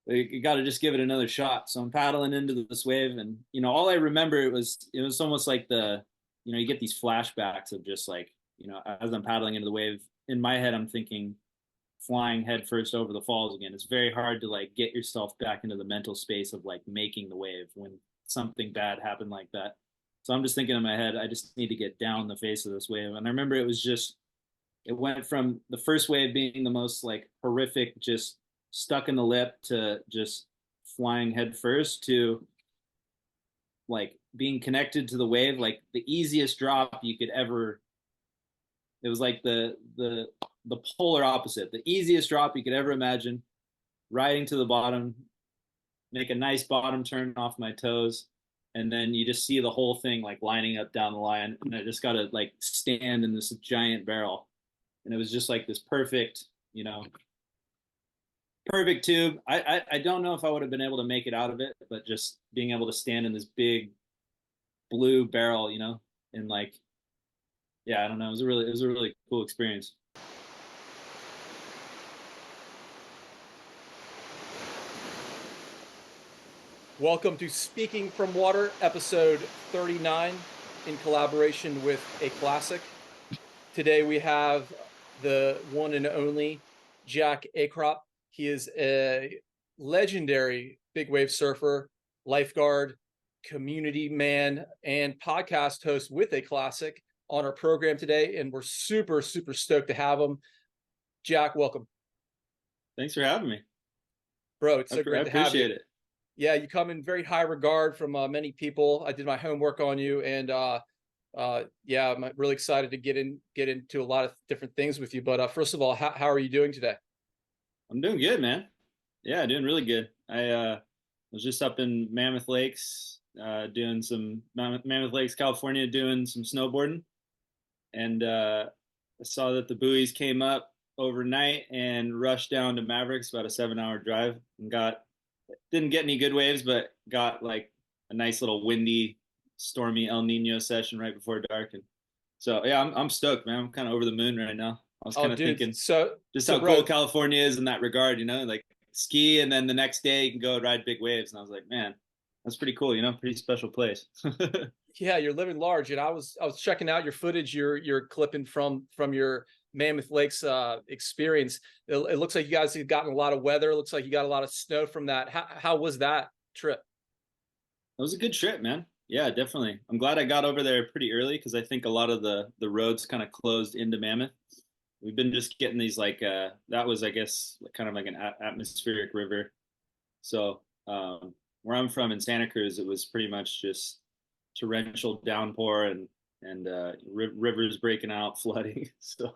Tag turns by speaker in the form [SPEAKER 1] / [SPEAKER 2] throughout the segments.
[SPEAKER 1] you got to just give it another shot. So I'm paddling into this wave, and all I remember it was almost like you get these flashbacks of just like as I'm paddling into the wave. In my head, I'm thinking flying head first over the falls again. It's very hard to like get yourself back into the mental space of like making the wave when something bad happened like that. So I'm just thinking in my head, I just need to get down the face of this wave. And I remember it went from the first wave being the most like horrific, just stuck in the lip, to just flying head first, to like being connected to the wave, like the easiest drop you could ever. It was like the polar opposite, the easiest drop you could ever imagine, riding to the bottom, make a nice bottom turn off my toes, and then you just see the whole thing like lining up down the line, and I just got to like stand in this giant barrel, and it was just like this perfect tube. I don't know if I would have been able to make it out of it, but just being able to stand in this big blue barrel, and like, yeah, I don't know, it was a really cool experience.
[SPEAKER 2] Welcome to Speaking from Water, episode 39, in collaboration with A Classic. Today we have the one and only Jack Akrop. He is a legendary big wave surfer, lifeguard, community man, and podcast host with A Classic on our program today, and we're super, super stoked to have him. Jack, welcome.
[SPEAKER 1] Thanks for having me.
[SPEAKER 2] Bro, it's so great to have you.
[SPEAKER 1] I appreciate it.
[SPEAKER 2] Yeah, you come in very high regard from many people. I did my homework on you, and yeah, I'm really excited to get into a lot of different things with you. But first of all, how are you doing today?
[SPEAKER 1] I'm doing good, man. Yeah, doing really good. I was just up in Mammoth Lakes, doing some Mammoth Lakes, California, doing some snowboarding, and I saw that the buoys came up overnight and rushed down to Mavericks, about a 7-hour drive, and didn't get any good waves, but got like a nice little windy, stormy El Nino session right before dark. And so, yeah, I'm stoked, man. I'm kind of over the moon right now. I was kind of thinking just how cool California is in that regard, like ski, and then the next day you can go ride big waves. And I was like, man, that's pretty cool, pretty special place.
[SPEAKER 2] Yeah, you're living large. And I was checking out your footage you're clipping from your Mammoth Lakes experience. It looks like you guys have gotten a lot of weather. It looks like you got a lot of snow from that. How was that trip?
[SPEAKER 1] It was a good trip, man. Yeah, definitely. I'm glad I got over there pretty early, because I think a lot of the roads kind of closed into Mammoth. We've been just getting these like that was, I guess, kind of like an atmospheric river. So where I'm from in Santa Cruz, it was pretty much just torrential downpour and rivers breaking out, flooding. So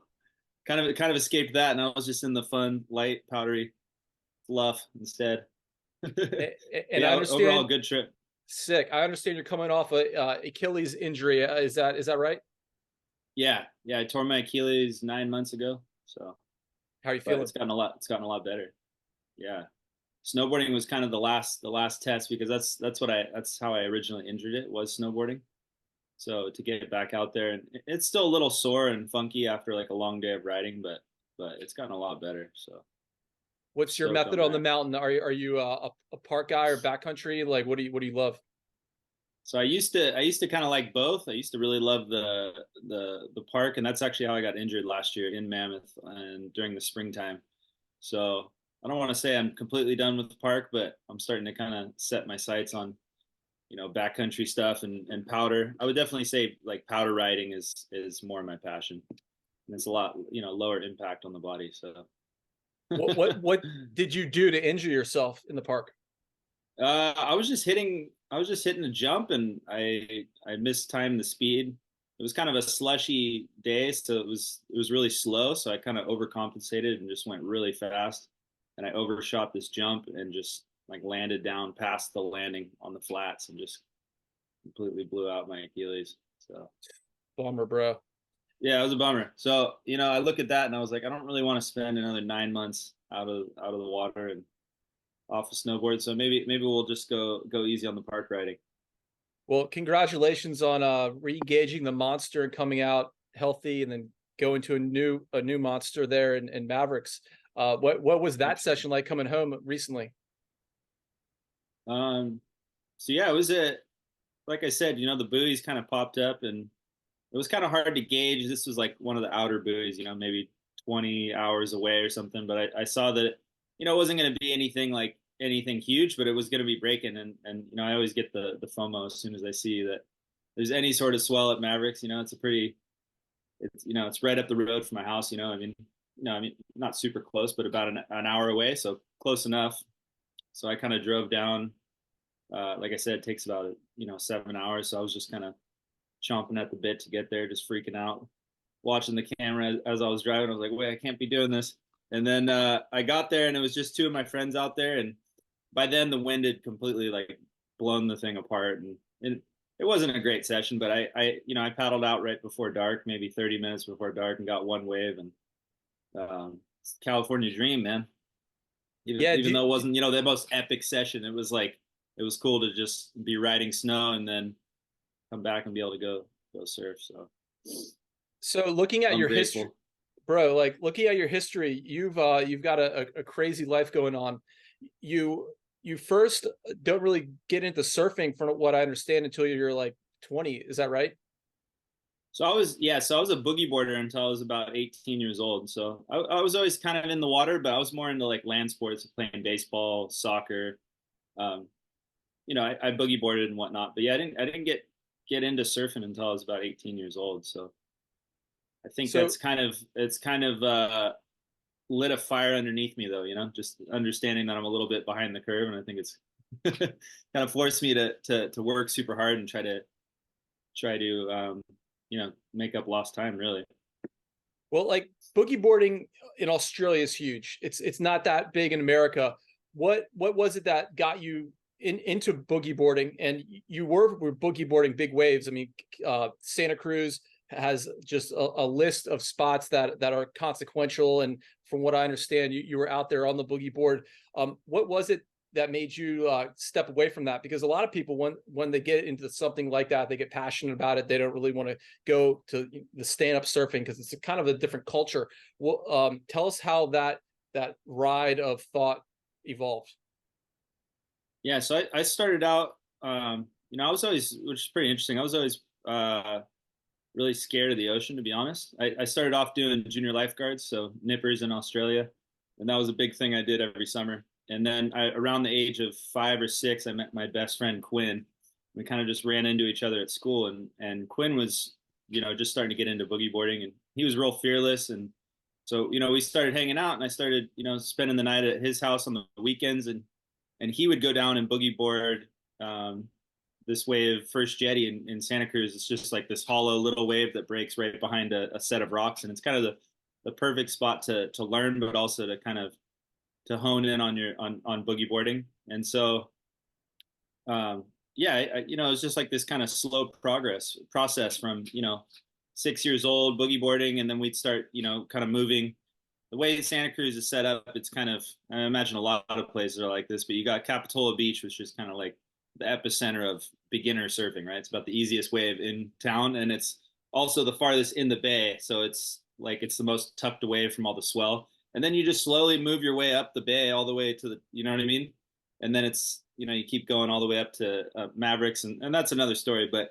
[SPEAKER 1] kind of escaped that, and I was just in the fun, light, powdery fluff instead.
[SPEAKER 2] And
[SPEAKER 1] yeah,
[SPEAKER 2] I understand,
[SPEAKER 1] overall good trip.
[SPEAKER 2] Sick. I understand you're coming off a Achilles injury. Is that right?
[SPEAKER 1] Yeah, I tore my Achilles 9 months ago. So
[SPEAKER 2] how are you feeling?
[SPEAKER 1] It's gotten a lot better. Yeah, snowboarding was kind of the last test, because that's how I originally injured it, was snowboarding. So to get it back out there, and it's still a little sore and funky after like a long day of riding, but it's gotten a lot better. So
[SPEAKER 2] what's your method on the mountain? Are you a park guy or backcountry? Like what do you love?
[SPEAKER 1] So I used to kind of like both. I used to really love the park, and that's actually how I got injured last year in Mammoth and during the springtime. So I don't want to say I'm completely done with the park, but I'm starting to kind of set my sights on backcountry stuff and powder. I would definitely say like powder riding is more my passion, and it's a lot lower impact on the body. So
[SPEAKER 2] what did you do to injure yourself in the park?
[SPEAKER 1] I was just hitting a jump, and I mistimed the speed. It was kind of a slushy day, so it was really slow. So I kind of overcompensated and just went really fast, and I overshot this jump and just like landed down past the landing on the flats and just completely blew out my Achilles. So
[SPEAKER 2] bummer, bro.
[SPEAKER 1] Yeah, it was a bummer. So I look at that and I was like, I don't really want to spend another 9 months out of the water and off a snowboard. So maybe we'll just go easy on the park riding.
[SPEAKER 2] Well, congratulations on re-engaging the monster and coming out healthy, and then going to a new monster there in Mavericks. What was that session like coming home recently?
[SPEAKER 1] Um, so yeah, it was like I said, the buoys kind of popped up, and it was kind of hard to gauge. This was like one of the outer buoys, maybe 20 hours away or something. But I saw that, it wasn't going to be anything huge, but it was going to be breaking. And I always get the FOMO as soon as I see that there's any sort of swell at Mavericks. It's right up the road from my house. I mean, not super close, but about an hour away, so close enough. So I kind of drove down. Like I said, it takes about 7 hours. So I was just kind of chomping at the bit to get there, just freaking out, watching the camera as I was driving. I was like, wait, I can't be doing this. And then I got there, and it was just two of my friends out there. And by then, the wind had completely like blown the thing apart, and it wasn't a great session. But I paddled out right before dark, maybe 30 minutes before dark, and got one wave. And it's California dream, man. Even
[SPEAKER 2] Yeah.
[SPEAKER 1] even though it wasn't the most epic session, it was like it was cool to just be riding snow and then come back and be able to go surf.
[SPEAKER 2] So looking at
[SPEAKER 1] I'm
[SPEAKER 2] your history,
[SPEAKER 1] grateful.
[SPEAKER 2] bro, like looking at your history, you've got a crazy life going on. You first don't really get into surfing, from what I understand, until you're like 20. Is that right?
[SPEAKER 1] So I was a boogie boarder until I was about 18 years old. So I was always kind of in the water, but I was more into like land sports, playing baseball, soccer. Um, I boogie boarded and whatnot. But yeah, I didn't get into surfing until I was about 18 years old. So I think
[SPEAKER 2] So
[SPEAKER 1] it's kind of lit a fire underneath me, though. Just understanding that I'm a little bit behind the curve, and I think it's kind of forced me to work super hard and try to make up lost time, really.
[SPEAKER 2] well, like boogie boarding in Australia is huge. It's not that big in America. What was it that got you into boogie boarding? And you were boogie boarding big waves. I mean, Santa Cruz has just a list of spots that are consequential. And from what I understand, you were out there on the boogie board. What was it that made you step away from that? Because a lot of people, when they get into something like that, they get passionate about it. They don't really want to go to the stand-up surfing because it's a kind of a different culture. Well, tell us how that ride of thought evolved.
[SPEAKER 1] Yeah, so I started out, I was always, which is pretty interesting. I was always really scared of the ocean, to be honest. I started off doing junior lifeguards, so nippers in Australia, and that was a big thing I did every summer. And then around the age of 5 or 6, I met my best friend Quinn. We kind of just ran into each other at school, and Quinn was, just starting to get into boogie boarding, and he was real fearless. And so, we started hanging out, and I started, spending the night at his house on the weekends, and he would go down and boogie board this wave, First Jetty in Santa Cruz. It's just like this hollow little wave that breaks right behind a set of rocks, and it's kind of the perfect spot to learn, but also to kind of to hone in on boogie boarding. And so, yeah, it was just like this kind of slow process from 6 years old boogie boarding, and then we'd start kind of moving. The way Santa Cruz is set up, it's kind of, I imagine a lot of places are like this, but you got Capitola Beach, which is kind of like the epicenter of beginner surfing, right? It's about the easiest wave in town, and it's also the farthest in the bay. So it's like it's the most tucked away from all the swell. And then you just slowly move your way up the bay all the way to the, you know what I mean? And then it's, you keep going all the way up to Mavericks, and that's another story. But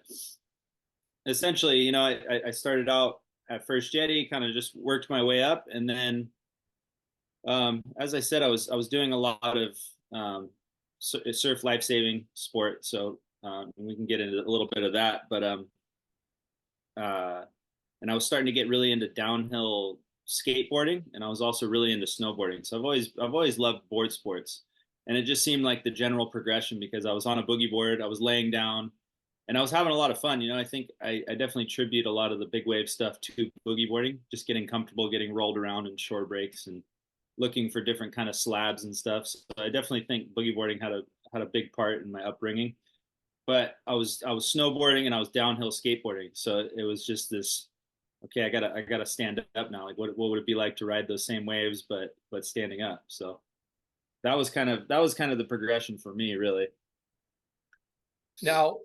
[SPEAKER 1] essentially, I started out at First Jetty, kind of just worked my way up, and then as I said, I was doing a lot of surf lifesaving sport, so we can get into a little bit of that. But uh, and I was starting to get really into downhill skateboarding, and I was also really into snowboarding. So I've always loved board sports, and it just seemed like the general progression because I was on a boogie board, I was laying down, and I was having a lot of fun. I think I definitely tribute a lot of the big wave stuff to boogie boarding, just getting comfortable, getting rolled around in shore breaks, and looking for different kind of slabs and stuff. So I definitely think boogie boarding had a big part in my upbringing. But I was snowboarding and I was downhill skateboarding, so it was just this. Okay, I gotta stand up now. Like, what would it be like to ride those same waves, but standing up? So that was kind of the progression for me, really.
[SPEAKER 2] Now,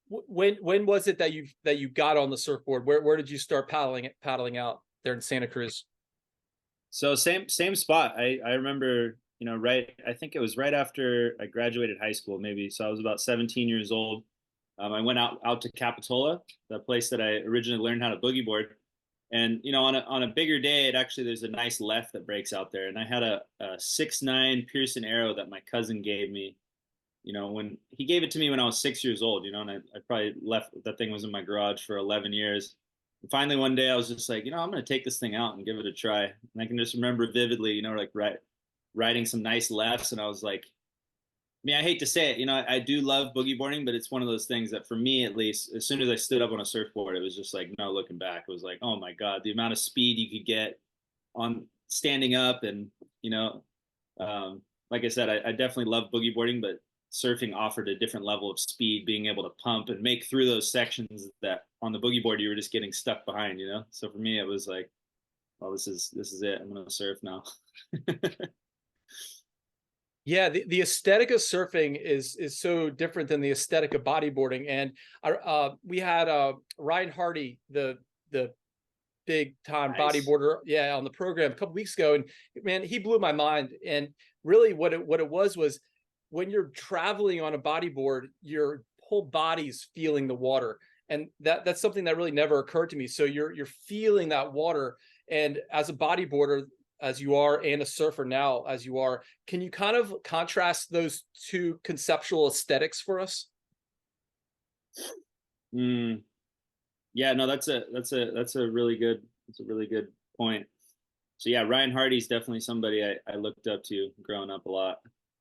[SPEAKER 2] when was it that you got on the surfboard? Where did you start paddling out there in Santa Cruz?
[SPEAKER 1] So same spot. I remember right, I think it was right after I graduated high school, maybe. So I was about 17 years old. I went out to Capitola, the place that I originally learned how to boogie board. And on a bigger day, there's a nice left that breaks out there. And I had a 6'9" Pearson arrow that my cousin gave me. When he gave it to me when I was 6 years old. And I probably left that thing was in my garage for 11 years. And finally, one day I was just like, I'm going to take this thing out and give it a try. And I can just remember vividly, like riding some nice lefts, and I was like, I hate to say it, I do love boogie boarding, but it's one of those things that for me, at least, as soon as I stood up on a surfboard, it was just like, no looking back. It was like, oh my God, the amount of speed you could get on standing up. And, like I said, I definitely love boogie boarding, but surfing offered a different level of speed, being able to pump and make through those sections that on the boogie board, you were just getting stuck behind, So for me, it was like, well, this is it. I'm going to surf now.
[SPEAKER 2] Yeah, the aesthetic of surfing is so different than the aesthetic of bodyboarding. And we had Ryan Hardy, the big time
[SPEAKER 1] Nice.
[SPEAKER 2] bodyboarder, on the program a couple weeks ago, and man, he blew my mind. And really, what it was when you're traveling on a bodyboard, your whole body's feeling the water, and that's something that really never occurred to me. So you're feeling that water, and as a bodyboarder, as you are, and a surfer now as you are, can you kind of contrast those two conceptual aesthetics for us?
[SPEAKER 1] Yeah, no, that's a really good point. So yeah, Ryan Hardy's definitely somebody I looked up to growing up a lot.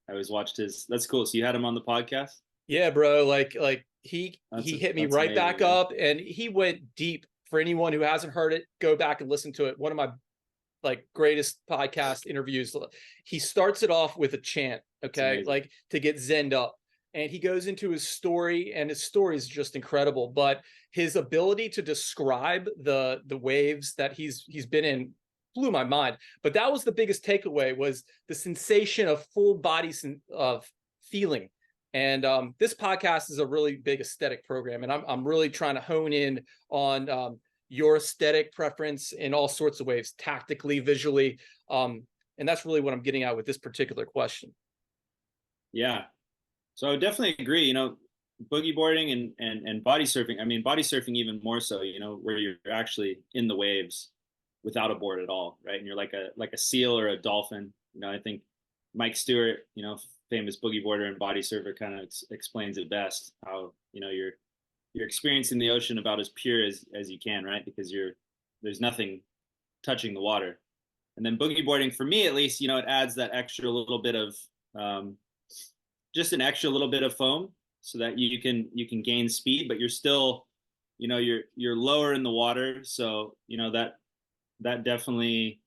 [SPEAKER 1] I always watched his. That's cool. So you had him on the podcast?
[SPEAKER 2] Yeah, bro. Like he hit me
[SPEAKER 1] that's
[SPEAKER 2] right
[SPEAKER 1] amazing,
[SPEAKER 2] back
[SPEAKER 1] man.
[SPEAKER 2] up, and he went deep. For anyone who hasn't heard it, go back and listen to it. One of my greatest podcast interviews. He starts it off with a chant,
[SPEAKER 1] That's
[SPEAKER 2] okay,
[SPEAKER 1] amazing.
[SPEAKER 2] to get zenned up. And he goes into his story, and his story is just incredible. But his ability to describe the waves that he's been in blew my mind. But that was the biggest takeaway, was the sensation of full body of feeling. And this podcast is a really big aesthetic program, and I'm really trying to hone in on your aesthetic preference in all sorts of ways, tactically, visually. And that's really what I'm getting at with this particular question.
[SPEAKER 1] Yeah. So I would definitely agree, boogie boarding and body surfing. I mean, body surfing even more so, where you're actually in the waves without a board at all, right? And you're like a seal or a dolphin. I think Mike Stewart, famous boogie boarder and body surfer, kind of explains it best, how, you're experiencing the ocean about as pure as you can, right? Because there's nothing touching the water. And then boogie boarding, for me at least, it adds that extra little bit of just an extra little bit of foam, so that you can gain speed, but you're still, you're lower in the water. So that definitely,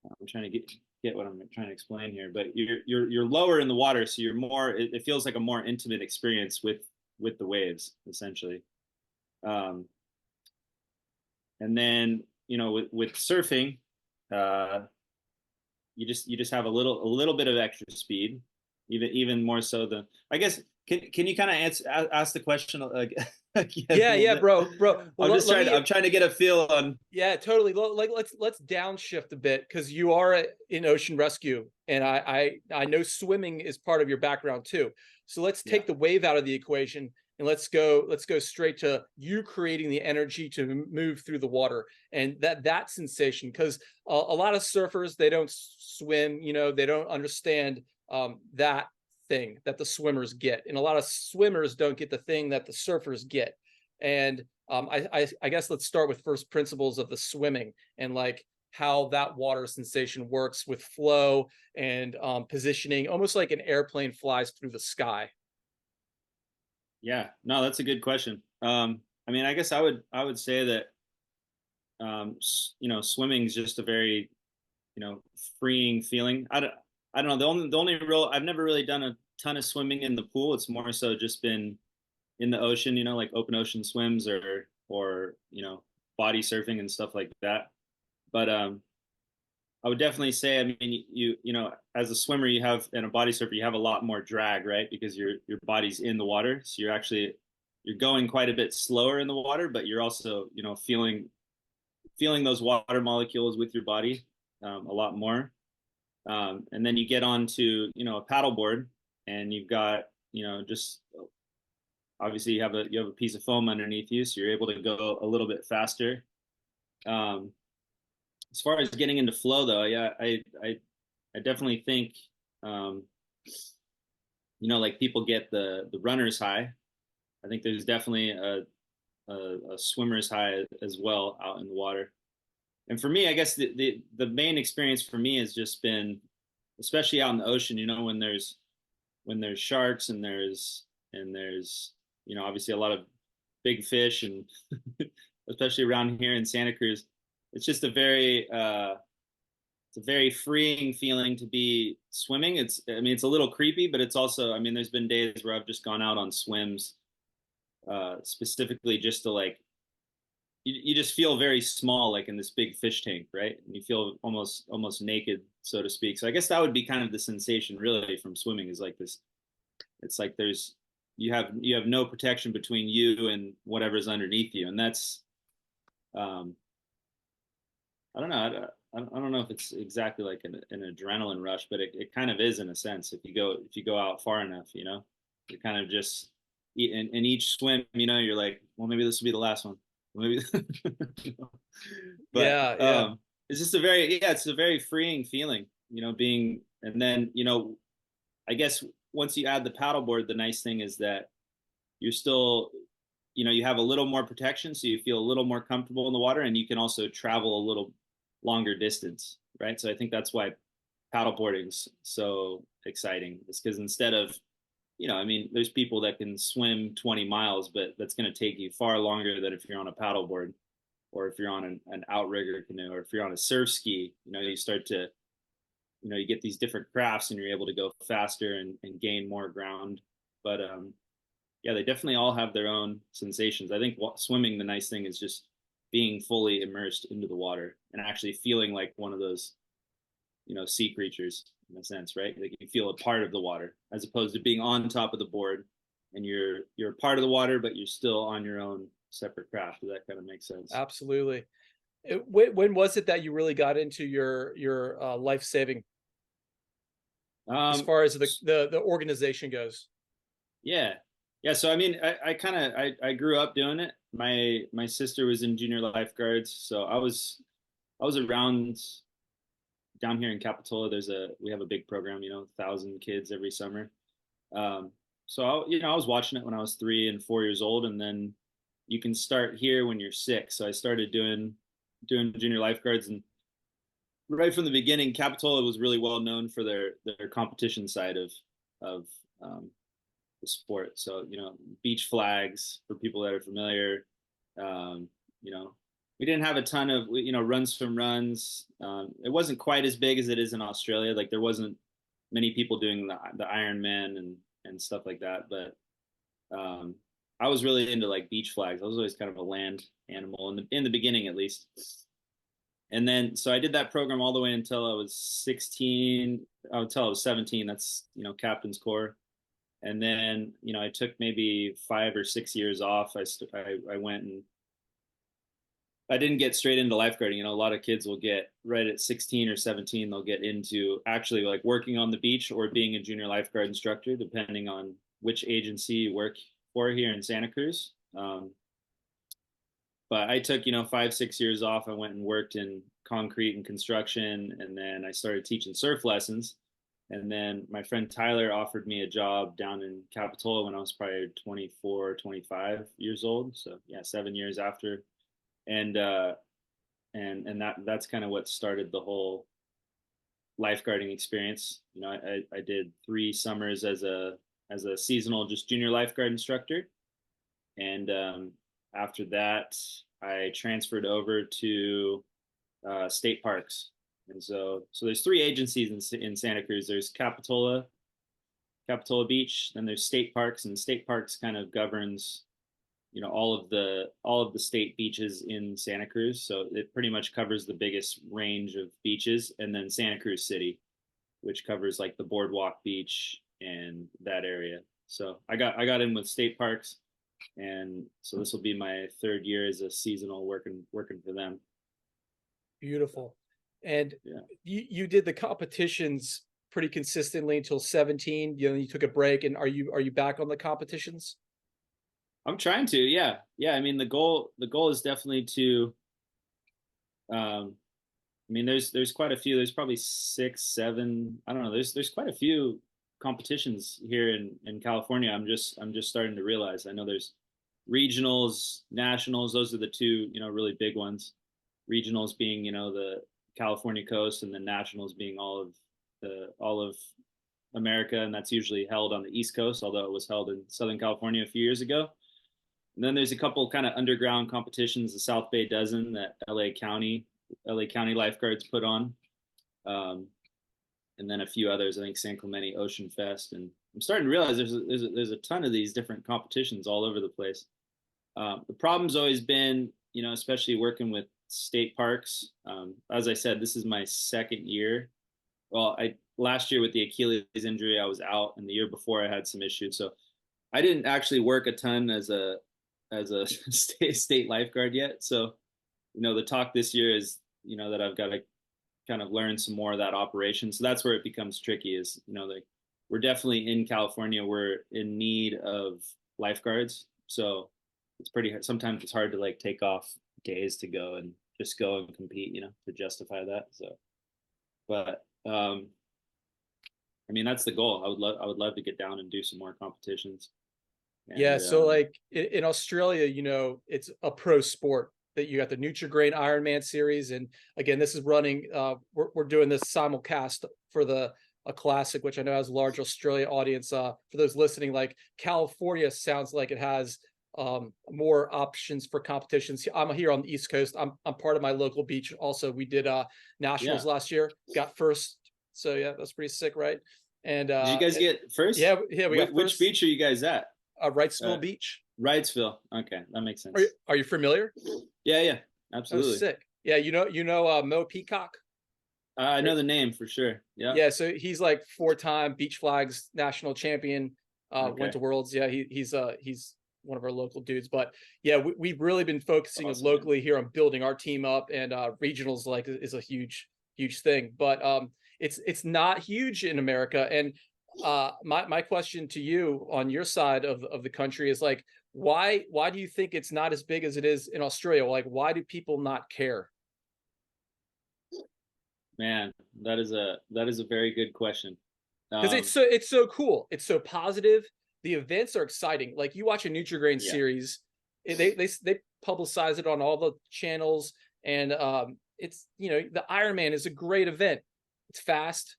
[SPEAKER 1] I'm trying to get what I'm trying to explain here, but you're lower in the water, so you're more. It feels like a more intimate experience with the waves, essentially. Um, and then with surfing, uh, you just have a little bit of extra speed, even more so than, I guess. Can you kind of ask the question again a little
[SPEAKER 2] Yeah,
[SPEAKER 1] bit?
[SPEAKER 2] bro. Well,
[SPEAKER 1] I'm trying to get a feel on.
[SPEAKER 2] Yeah, totally. Like let's downshift a bit, because you are in ocean rescue, and I know swimming is part of your background too. So let's
[SPEAKER 1] Yeah.
[SPEAKER 2] take the wave out of the equation, and let's go straight to you creating the energy to move through the water, and that sensation. Because a lot of surfers, they don't swim, they don't understand that thing that the swimmers get, and a lot of swimmers don't get the thing that the surfers get. And I guess let's start with first principles of the swimming, and like how that water sensation works with flow and positioning, almost like an airplane flies through the sky.
[SPEAKER 1] Yeah, no, that's a good question. I mean, I guess I would say that swimming is just a very, freeing feeling. I don't know. The only real, I've never really done a ton of swimming in the pool. It's more so just been in the ocean, like open ocean swims, or body surfing and stuff like that. But I would definitely say, I mean, as a swimmer, and a body surfer, you have a lot more drag, right? Because your body's in the water, so you're going quite a bit slower in the water, but you're also, feeling those water molecules with your body a lot more. And then you get onto, a paddleboard, and you've got, just obviously you have a piece of foam underneath you, so you're able to go a little bit faster. Um, as far as getting into flow, though, yeah, I definitely think, um, like people get the runner's high. I think there's definitely a swimmer's high as well out in the water. And for me, I guess the main experience for me has just been, especially out in the ocean, when there's sharks, and there's obviously a lot of big fish, and especially around here in Santa Cruz, it's just a very freeing feeling to be swimming. It's a little creepy, but it's also, there's been days where I've just gone out on swims, specifically just to like, you just feel very small, like in this big fish tank, right? And you feel almost naked, so to speak. So I guess that would be kind of the sensation really from swimming, is like this. It's like you have no protection between you and whatever's underneath you, and that's, I don't know. I don't know if it's exactly like an adrenaline rush, but it kind of is in a sense. If you go out far enough, you're kind of just in each swim, you're like, well, maybe this will be the last one. Maybe, but
[SPEAKER 2] Yeah, yeah.
[SPEAKER 1] it's a very freeing feeling, being, and then, I guess once you add the paddleboard, the nice thing is that you're still, you have a little more protection, so you feel a little more comfortable in the water, and you can also travel a little longer distance, right? So I think that's why paddleboarding's so exciting. It's because instead of, there's people that can swim 20 miles, but that's going to take you far longer than if you're on a paddleboard, or if you're on an outrigger canoe, or if you're on a surf ski. You start to, you get these different crafts, and you're able to go faster and gain more ground. But yeah, they definitely all have their own sensations. I think swimming, the nice thing is just being fully immersed into the water and actually feeling like one of those, sea creatures in a sense, right? Like you feel a part of the water, as opposed to being on top of the board and you're a part of the water, but you're still on your own separate craft. Does that kind of make sense?
[SPEAKER 2] Absolutely. When was it that you really got into your life saving, as
[SPEAKER 1] Um,
[SPEAKER 2] far as the organization goes?
[SPEAKER 1] yeah, yeah. So I kind of I grew up doing it. My sister was in junior lifeguards, so I was around down here in Capitola. We have a big program, 1,000 kids every summer. So I was watching it when I was 3 and 4 years old, and then you can start here when you're 6. So I started doing junior lifeguards, and right from the beginning, Capitola was really well known for their competition side of the sport. So beach flags for people that are familiar. Um, you know, we didn't have a ton of runs from runs. It wasn't quite as big as it is in Australia. Like there wasn't many people doing the Ironman and stuff like that. But I was really into like beach flags. I was always kind of a land animal in the beginning, at least. And then so I did that program all the way until I was 16, until I was 17. That's captain's corps. And then I took maybe 5 or 6 years off. I went and I didn't get straight into lifeguarding. A lot of kids will get right at 16 or 17, they'll get into actually like working on the beach or being a junior lifeguard instructor, depending on which agency you work for here in Santa Cruz. But I took 5, 6 years off. I went and worked in concrete and construction, and then I started teaching surf lessons. And then my friend Tyler offered me a job down in Capitola when I was probably 24, 25 years old. So yeah, 7 years after. And that's kind of what started the whole lifeguarding experience. I did 3 summers as a seasonal just junior lifeguard instructor. And after that, I transferred over to state parks. And so there's 3 agencies in Santa Cruz. There's Capitola Beach, then there's state parks, and state parks kind of governs all of the state beaches in Santa Cruz. So it pretty much covers the biggest range of beaches, and then Santa Cruz City, which covers like the Boardwalk Beach and that area. So I got in with state parks, and so this will be my 3rd year as a seasonal working for them.
[SPEAKER 2] Beautiful. And
[SPEAKER 1] Yeah.
[SPEAKER 2] you did the competitions pretty consistently until 17. You took a break, and are you back on the competitions?
[SPEAKER 1] I'm trying to. Yeah. Yeah. I mean, the goal is definitely to, I mean, there's quite a few. There's probably six, seven. I don't know. There's quite a few competitions here in California. I'm just starting to realize. I know there's regionals, nationals. Those are the two, really big ones. Regionals being, the California coast, and then nationals being all of America, and that's usually held on the East Coast, although it was held in Southern California a few years ago. And then there's a couple kind of underground competitions, the South Bay Dozen that LA County lifeguards put on, um, and then a few others. I think San Clemente Ocean Fest, and I'm starting to realize there's a ton of these different competitions all over the place. The problem's always been, especially working with state parks. As I said, this is my second year. Well, I last year with the Achilles injury, I was out, and the year before I had some issues, so I didn't actually work a ton as a state lifeguard yet. So, the talk this year is, that I've got to kind of learn some more of that operation. So that's where it becomes tricky is, like we're definitely in California, we're in need of lifeguards. So it's pretty hard. Sometimes it's hard to like take off days to go and just go and compete, to justify that. So, but, I mean, that's the goal. I would love to get down and do some more competitions.
[SPEAKER 2] Yeah,
[SPEAKER 1] And,
[SPEAKER 2] so like in Australia, it's a pro sport that you got the Nutri-Grain Ironman series, and again, this is running. We're doing this simulcast for a classic, which I know has a large Australia audience. For those listening, like California sounds like it has more options for competitions. I'm here on the East Coast. I'm part of my local beach. Also, we did nationals
[SPEAKER 1] yeah.
[SPEAKER 2] last year. Got first. So yeah, that's pretty sick, right? And
[SPEAKER 1] Did you guys get first?
[SPEAKER 2] yeah, we got first.
[SPEAKER 1] Which beach are you guys at?
[SPEAKER 2] Wrightsville Beach.
[SPEAKER 1] Wrightsville. Okay, that makes sense.
[SPEAKER 2] Are you familiar?
[SPEAKER 1] Yeah,
[SPEAKER 2] Oh,
[SPEAKER 1] absolutely.
[SPEAKER 2] sick. Yeah, Mo Peacock.
[SPEAKER 1] I know the name for sure. Yeah.
[SPEAKER 2] Yeah, so he's like 4-time beach flags national champion.
[SPEAKER 1] Okay.
[SPEAKER 2] Went to Worlds. Yeah, he's one of our local dudes. But yeah, we've really been focusing
[SPEAKER 1] Awesome,
[SPEAKER 2] locally
[SPEAKER 1] man.
[SPEAKER 2] here on building our team up, and regionals like is a huge thing. But it's not huge in America. And my question to you on your side of the country is like, why do you think it's not as big as it is in Australia? Like, why do people not care?
[SPEAKER 1] Man, that is a very good question.
[SPEAKER 2] Because it's so cool, it's so positive. The events are exciting. Like you watch a Nutri-Grain
[SPEAKER 1] Yeah.
[SPEAKER 2] series, they publicize it on all the channels, and it's the Ironman is a great event. It's fast.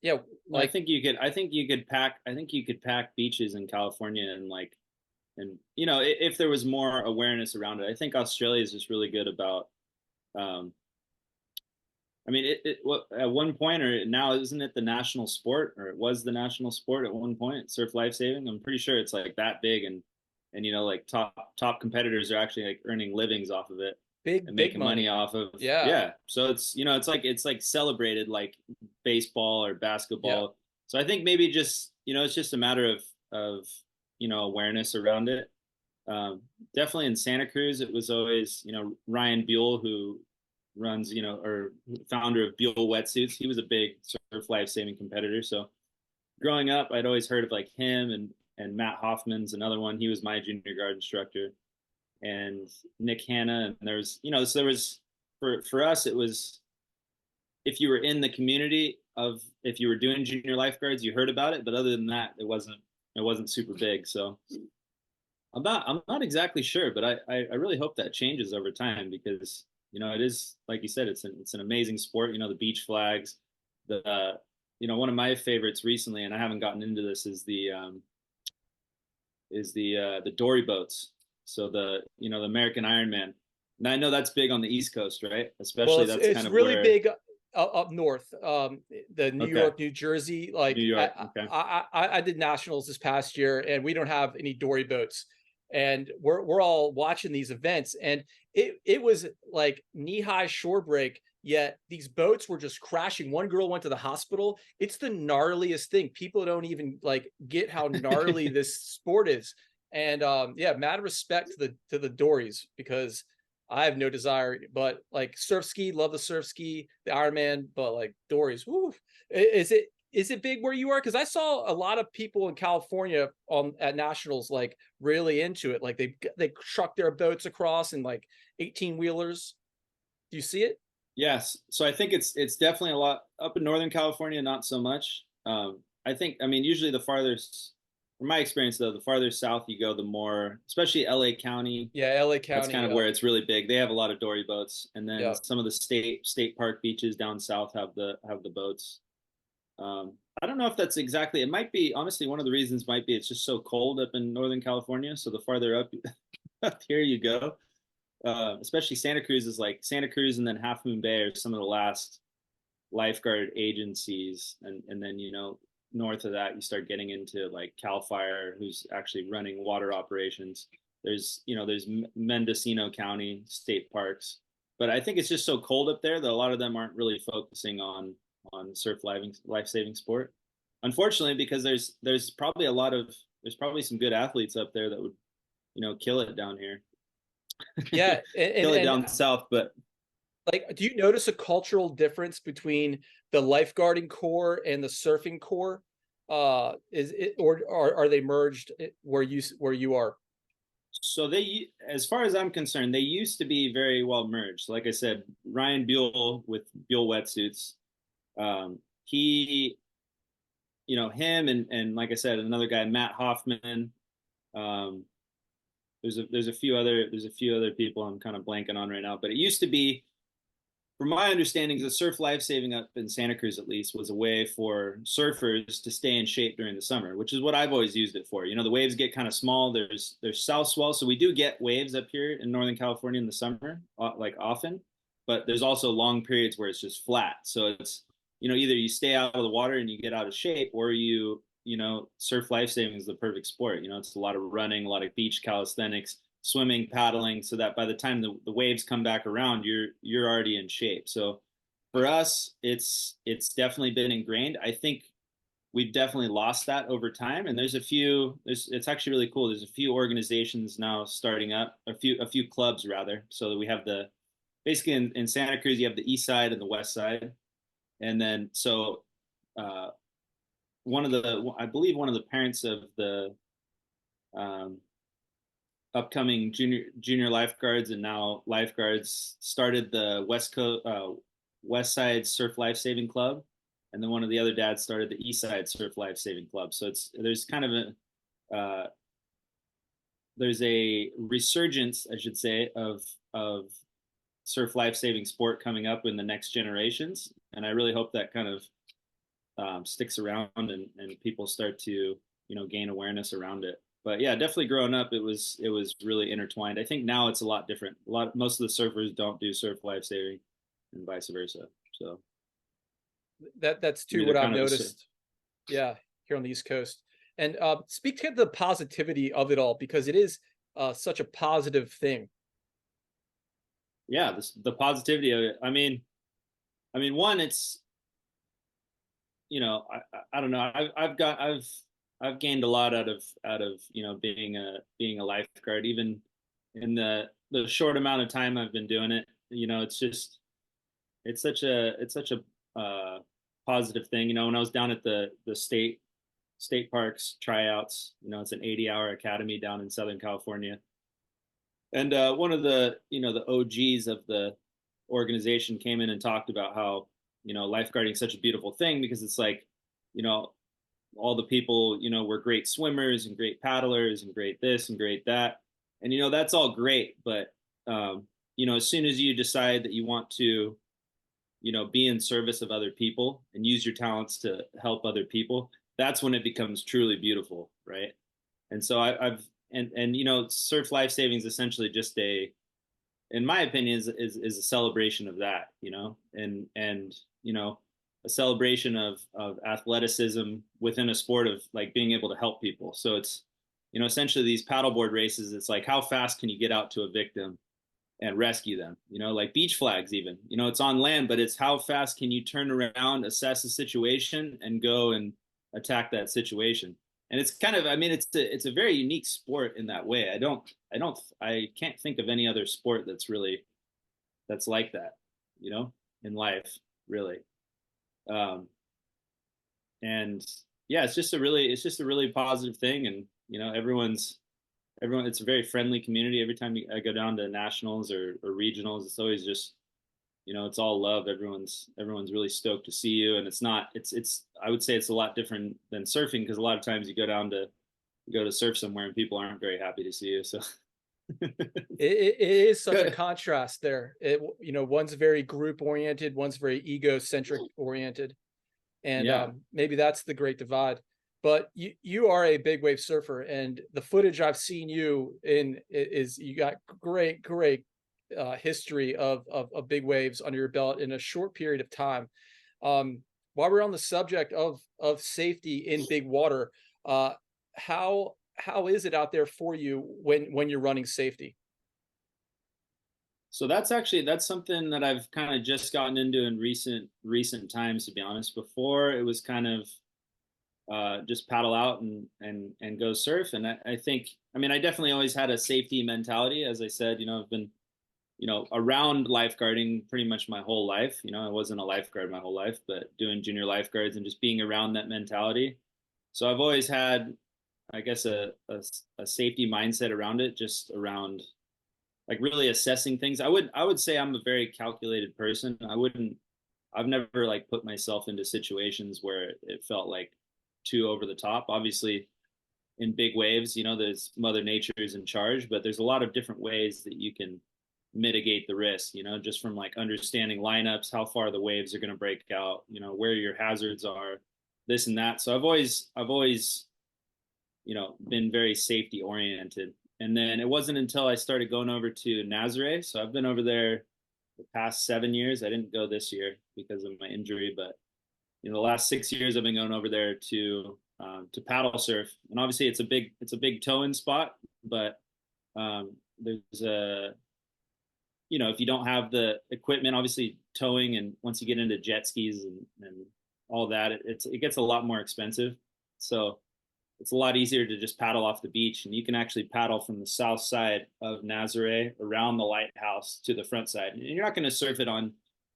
[SPEAKER 2] Yeah,
[SPEAKER 1] Well,
[SPEAKER 2] like
[SPEAKER 1] I think you could pack beaches in California, and if there was more awareness around it. I think Australia is just really good about. I mean, at one point, or now, isn't it the national sport, or it was the national sport at one point, surf lifesaving? I'm pretty sure it's like that big, and like top competitors are actually like earning livings off of it and
[SPEAKER 2] big
[SPEAKER 1] making
[SPEAKER 2] money.
[SPEAKER 1] money off of.
[SPEAKER 2] Yeah.
[SPEAKER 1] Yeah. So it's like celebrated like baseball or basketball.
[SPEAKER 2] Yeah.
[SPEAKER 1] So I think maybe just it's just a matter of awareness around it. Definitely in Santa Cruz, it was always Ryan Buell, who runs or founder of Buell Wetsuits. He was a big surf life saving competitor. So growing up, I'd always heard of like him, and Matt Hoffman's another one. He was my junior guard instructor, and Nick Hanna. And so there was for us, it was, if you were in the community of, if you were doing junior lifeguards, you heard about it, but other than that, it wasn't super big. So I'm not exactly sure, but I really hope that changes over time, because it is, like you said, it's an amazing sport. The beach flags, one of my favorites recently, and I haven't gotten into this, is the dory boats. So the American Ironman. And I know that's big on the East Coast, right? Especially
[SPEAKER 2] Well,
[SPEAKER 1] that's
[SPEAKER 2] it's
[SPEAKER 1] kind of
[SPEAKER 2] really
[SPEAKER 1] where,
[SPEAKER 2] big up north, the New
[SPEAKER 1] okay,
[SPEAKER 2] York, New Jersey. Like
[SPEAKER 1] New York. Okay.
[SPEAKER 2] I did nationals this past year, and we don't have any dory boats, and we're all watching these events, and it was like knee-high shore break, yet these boats were just crashing. One girl went to the hospital. It's the gnarliest thing. People don't even like get how gnarly this sport is. And yeah, mad respect to the dories, because I have no desire, but like surf ski, love the surf ski, the Ironman, but like dories, woo. Is it big where you are? Because I saw a lot of people in California on at nationals like really into it. Like they truck their boats across and like 18 wheelers. Do you see it?
[SPEAKER 1] Yes. So I think it's definitely a lot up in Northern California, not so much. I think, I mean, usually the farthest, from my experience though, the farther south you go, the more, especially LA County,
[SPEAKER 2] Yeah, LA
[SPEAKER 1] that's
[SPEAKER 2] County.
[SPEAKER 1] kind of
[SPEAKER 2] Yeah,
[SPEAKER 1] where it's really big. They have a lot of dory boats, and then
[SPEAKER 2] yeah.
[SPEAKER 1] some of the state park beaches down south have the boats. I don't know if that's exactly. It might be honestly one of the reasons might be it's just so cold up in Northern California. So the farther up, up here you go, especially Santa Cruz is like Santa Cruz and then Half Moon Bay are some of the last lifeguard agencies, and then north of that you start getting into like Cal Fire, who's actually running water operations. There's Mendocino County state parks, but I think it's just so cold up there that a lot of them aren't really focusing on surf life saving sport. Unfortunately, because there's probably there's probably some good athletes up there that would kill it down here,
[SPEAKER 2] Yeah,
[SPEAKER 1] kill it
[SPEAKER 2] and
[SPEAKER 1] down south. But
[SPEAKER 2] like, do you notice a cultural difference between the lifeguarding core and the surfing core? Is it or are they merged where you are?
[SPEAKER 1] so they, as far as I'm concerned, they used to be very well merged. Like I said, Ryan Buell with Buell wetsuits, he, him and like I said, another guy, Matt Hoffman. Um, there's a few other people I'm kind of blanking on right now, but it used to be, from my understanding, the surf lifesaving up in Santa Cruz at least was a way for surfers to stay in shape during the summer, which is what I've always used it for. The waves get kind of small. There's south swell, so we do get waves up here in Northern California in the summer, like often, but there's also long periods where it's just flat. So it's either you stay out of the water and you get out of shape, or surf lifesaving is the perfect sport. It's a lot of running, a lot of beach calisthenics, swimming, paddling, so that by the time the waves come back around, you're already in shape. So for us, it's definitely been ingrained. I think we've definitely lost that over time, and it's actually really cool. There's a few organizations now starting up, a few clubs rather, so that we have basically in Santa Cruz you have the east side and the west side, and then so I believe one of the parents of the um, upcoming junior lifeguards and now lifeguards started the West Side Surf Life Saving Club, and then one of the other dads started the East Side Surf Life Saving Club. So there's kind of there's a resurgence, I should say, of surf life saving sport coming up in the next generations, and I really hope that kind of sticks around and people start to gain awareness around it. But yeah, definitely growing up, it was really intertwined. I think now it's a lot different. Most of the surfers don't do surf life saving, and vice versa. So
[SPEAKER 2] That's
[SPEAKER 1] I
[SPEAKER 2] too
[SPEAKER 1] mean,
[SPEAKER 2] what
[SPEAKER 1] they're
[SPEAKER 2] I've
[SPEAKER 1] kind of
[SPEAKER 2] noticed. Yeah, here on the East Coast. And speak to the positivity of it all because it is such a positive thing.
[SPEAKER 1] yeah, the positivity of it. I mean, one, it's I don't know. I've gained a lot out of being a lifeguard, even in the short amount of time I've been doing it. It's such a positive thing. When I was down at the state parks tryouts, it's an 80-hour academy down in Southern California, and one of the OGs of the organization came in and talked about how lifeguarding is such a beautiful thing because it's like you know all the people were great swimmers and great paddlers and great this and great that, and that's all great, but as soon as you decide that you want to be in service of other people and use your talents to help other people, that's when it becomes truly beautiful, right? And so I've and surf life saving is essentially just in my opinion, is a celebration of that, and a celebration of athleticism within a sport of like being able to help people. So it's essentially these paddleboard races. It's like how fast can you get out to a victim and rescue them? Like beach flags, even it's on land, but it's how fast can you turn around, assess the situation, and go and attack that situation. And it's kind of, I mean, it's a very unique sport in that way. I can't think of any other sport that's like that, you know, in life, really. Um, and yeah, it's just a really positive thing. And, you know, everyone, it's a very friendly community. Every time I go down to nationals or regionals, it's always just, you know, it's all love. Everyone's really stoked to see you. And it's I would say it's a lot different than surfing, because a lot of times you go to surf somewhere and people aren't very happy to see you. So
[SPEAKER 2] It is such a
[SPEAKER 1] good.
[SPEAKER 2] contrast there. You know, one's very group oriented, one's very egocentric oriented, and
[SPEAKER 1] Yeah.
[SPEAKER 2] maybe that's the great divide. But you are a big wave surfer, and the footage I've seen you in is you got great history of big waves under your belt in a short period of time. While we're on the subject of safety in big water, uh, how is it out there for you when you're running safety?
[SPEAKER 1] So that's something that I've kind of just gotten into in recent times, to be honest. Before it was kind of just paddle out and go surf. And I think, I mean, I definitely always had a safety mentality. As I said, you know, I've been, you know, around lifeguarding pretty much my whole life. You know, I wasn't a lifeguard my whole life, but doing junior lifeguards and just being around that mentality. So I've always had, I guess, a safety mindset around it, just around like really assessing things. I would say I'm a very calculated person. I've never like put myself into situations where it felt like too over the top. Obviously, in big waves, you know, there's Mother Nature is in charge, but there's a lot of different ways that you can mitigate the risk, you know, just from like understanding lineups, how far the waves are going to break out, you know, where your hazards are, this and that. So I've always, you know, been very safety oriented. And then it wasn't until I started going over to Nazare. So I've been over there the past 7 years. I didn't go this year because of my injury, but you know, the last 6 years I've been going over there to paddle surf. And obviously it's a big tow-in spot, but there's a, you know, if you don't have the equipment, obviously towing, and once you get into jet skis and all that, it gets a lot more expensive. So it's a lot easier to just paddle off the beach, and you can actually paddle from the south side of Nazare around the lighthouse to the front side. And you're not going to surf it on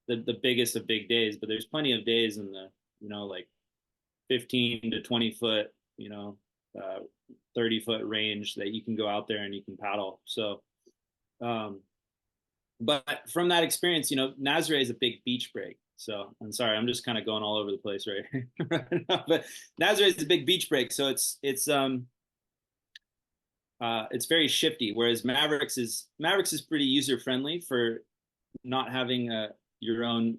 [SPEAKER 1] the biggest of big days, but there's plenty of days in the, you know, like 15 to 20 foot, you know, 30-foot range that you can go out there and you can paddle. So, um, but from that experience, you know, Nazare is a big beach break. So I'm sorry, I'm just kind of going all over the place right, right now. But Nazare is a big beach break, so it's very shifty. Whereas Mavericks is pretty user friendly for not having your own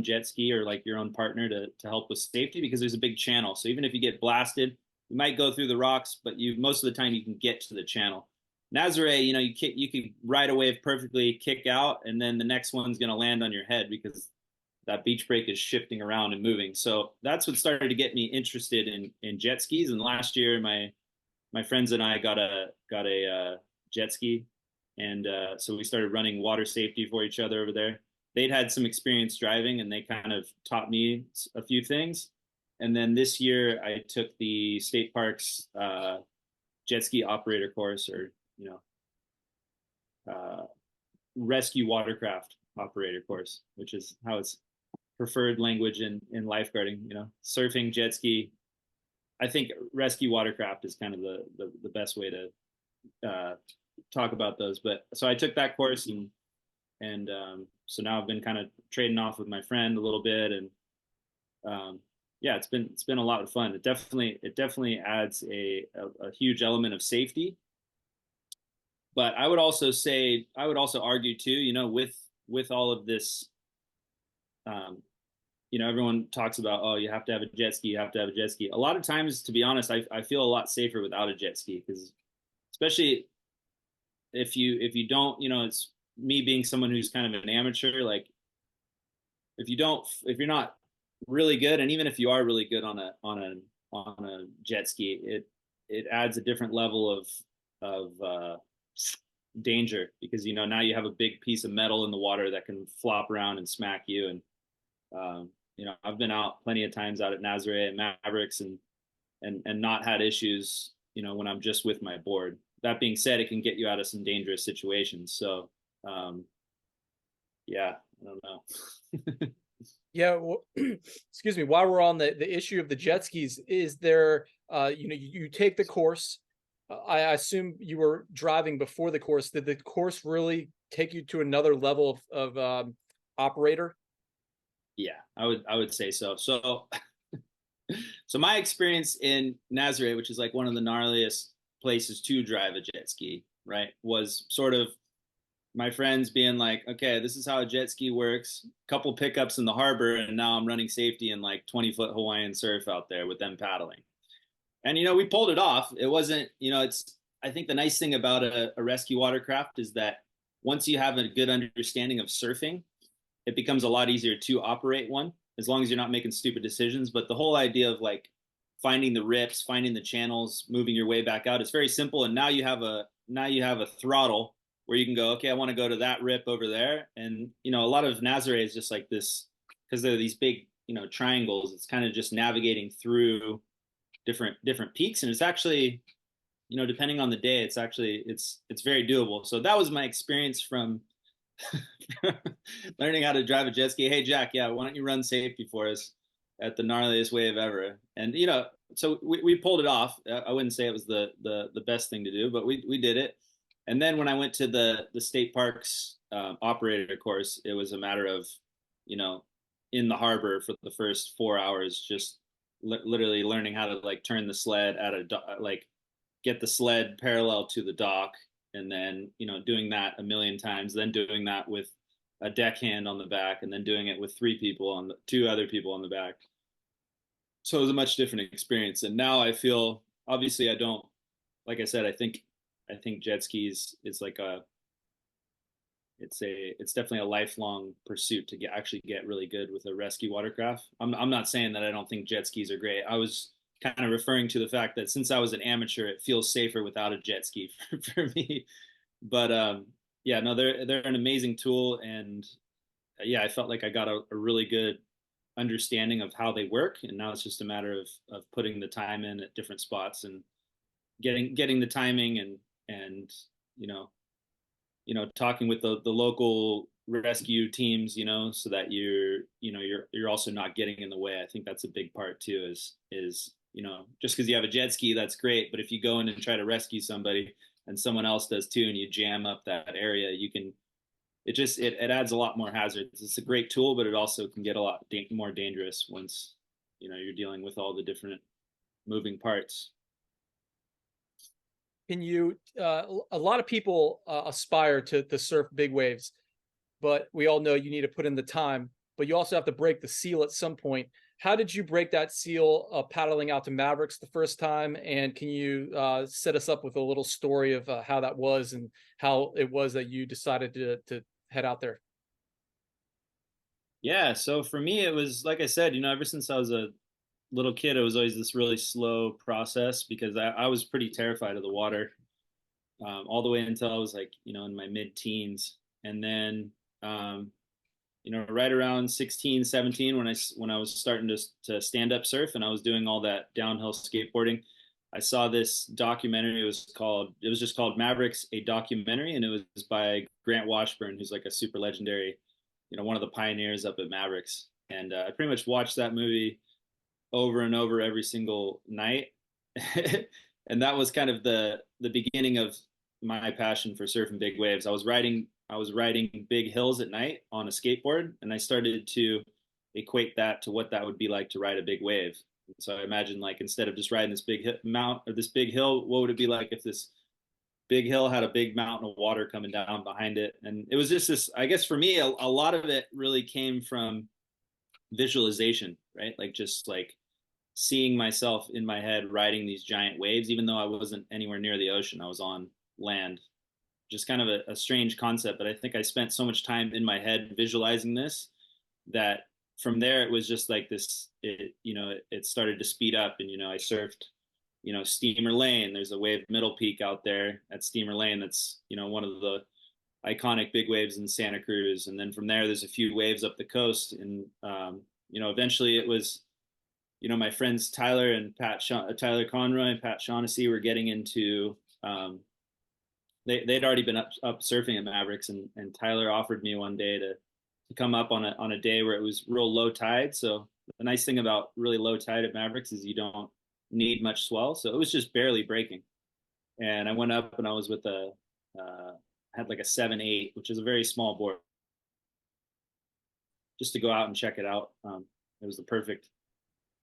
[SPEAKER 1] jet ski or like your own partner to help with safety, because there's a big channel. So even if you get blasted, you might go through the rocks, but you most of the time you can get to the channel. Nazare, you know, you can ride a wave perfectly, kick out, and then the next one's going to land on your head because that beach break is shifting around and moving. So that's what started to get me interested in jet skis. And last year, my friends and I got a jet ski, and so we started running water safety for each other over there. They'd had some experience driving, and they kind of taught me a few things. And then this year, I took the state parks jet ski operator course, or you know, rescue watercraft operator course, which is how it's preferred language in lifeguarding. You know, surfing, jet ski. I think rescue watercraft is kind of the best way to talk about those. But so I took that course, and so now I've been kind of trading off with my friend a little bit, and yeah, it's been a lot of fun. It definitely adds a huge element of safety. But I would also argue too, you know, with all of this, um, you know, everyone talks about, oh, you have to have a jet ski, you have to have a jet ski. A lot of times, to be honest, I feel a lot safer without a jet ski, because especially if you don't, you know, it's me being someone who's kind of an amateur, like if you're not really good, and even if you are really good on a jet ski, it adds a different level of danger, because you know now you have a big piece of metal in the water that can flop around and smack you. And you know, I've been out plenty of times out at Nazare and Mavericks, and not had issues, when I'm just with my board. That being said, it can get you out of some dangerous situations. So, yeah, I don't know.
[SPEAKER 2] Yeah, well, excuse me. While we're on the issue of the jet skis, is there you take the course. I assume you were driving before the course. Did the course really take you to another level of operator?
[SPEAKER 1] Yeah, I would say so. So my experience in Nazareth, which is like one of the gnarliest places to drive a jet ski, right, was sort of my friends being like, okay, this is how a jet ski works. Couple pickups in the harbor, and now I'm running safety in like 20-foot Hawaiian surf out there with them paddling. And we pulled it off. It wasn't, it's I think the nice thing about a rescue watercraft is that once you have a good understanding of surfing, it becomes a lot easier to operate one as long as you're not making stupid decisions. But the whole idea of like finding the rips, finding the channels, moving your way back out, it's very simple. And now you have a throttle where you can go, okay, I want to go to that rip over there. And a lot of Nazare is just like this, because they're these big triangles. It's kind of just navigating through different peaks, and it's actually depending on the day, it's very doable. So that was my experience from learning how to drive a jet ski. Hey Jack, yeah, why don't you run safety for us at the gnarliest wave ever? And so we pulled it off. I wouldn't say it was the best thing to do, but we did it. And then when I went to the state parks operator course, it was a matter of in the harbor for the first 4 hours, just literally learning how to like turn the sled at like get the sled parallel to the dock, and then doing that a million times, then doing that with a deckhand on the back, and then doing it with two other people on the back. So it was a much different experience. And now I feel, obviously I don't, like I said, I think jet skis is like it's definitely a lifelong pursuit to actually get really good with a rescue watercraft. I'm not saying that I don't think jet skis are great. I was kind of referring to the fact that since I was an amateur, it feels safer without a jet ski for me. But yeah, no, they're an amazing tool, and yeah, I felt like I got a really good understanding of how they work, and now it's just a matter of putting the time in at different spots and getting the timing, and you know talking with the local rescue teams, so that you're also not getting in the way. I think that's a big part too, is just because you have a jet ski, that's great, but if you go in and try to rescue somebody and someone else does too, and you jam up that area, it adds a lot more hazards. It's a great tool, but it also can get a lot more dangerous once you're dealing with all the different moving parts.
[SPEAKER 2] Can you a lot of people aspire to surf big waves, but we all know you need to put in the time, but you also have to break the seal at some point. How did you break that seal paddling out to Mavericks the first time? And can you set us up with a little story of how that was and how it was that you decided to head out there?
[SPEAKER 1] Yeah, so for me, it was like I said, ever since I was a little kid, it was always this really slow process because I was pretty terrified of the water, all the way until I was like, in my mid-teens. And then, right around 16, 17, when I was starting to stand up surf and I was doing all that downhill skateboarding, I saw this documentary. It was just called Mavericks, a documentary, and it was by Grant Washburn, who's like a super legendary, one of the pioneers up at Mavericks. And I pretty much watched that movie over and over every single night. And that was kind of the beginning of my passion for surfing big waves. I was riding big hills at night on a skateboard, and I started to equate that to what that would be like to ride a big wave. So I imagine, like, instead of just riding this big mount or this big hill, what would it be like if this big hill had a big mountain of water coming down behind it? And it was just this, I guess for me, a lot of it really came from visualization, right? Like just like seeing myself in my head riding these giant waves, even though I wasn't anywhere near the ocean, I was on land. Just kind of a strange concept, but I think I spent so much time in my head visualizing this that from there it was just like this. It started to speed up, and I surfed, Steamer Lane. There's a wave Middle Peak out there at Steamer Lane. That's one of the iconic big waves in Santa Cruz, and then from there there's a few waves up the coast, and eventually it was my friends Tyler and Tyler Conroy and Pat Shaughnessy were getting into, they'd already been up surfing at Mavericks, and Tyler offered me one day to come up on a day where it was real low tide. So the nice thing about really low tide at Mavericks is you don't need much swell. So it was just barely breaking. And I went up and I was with had like a 7.8, which is a very small board, just to go out and check it out. It was the perfect.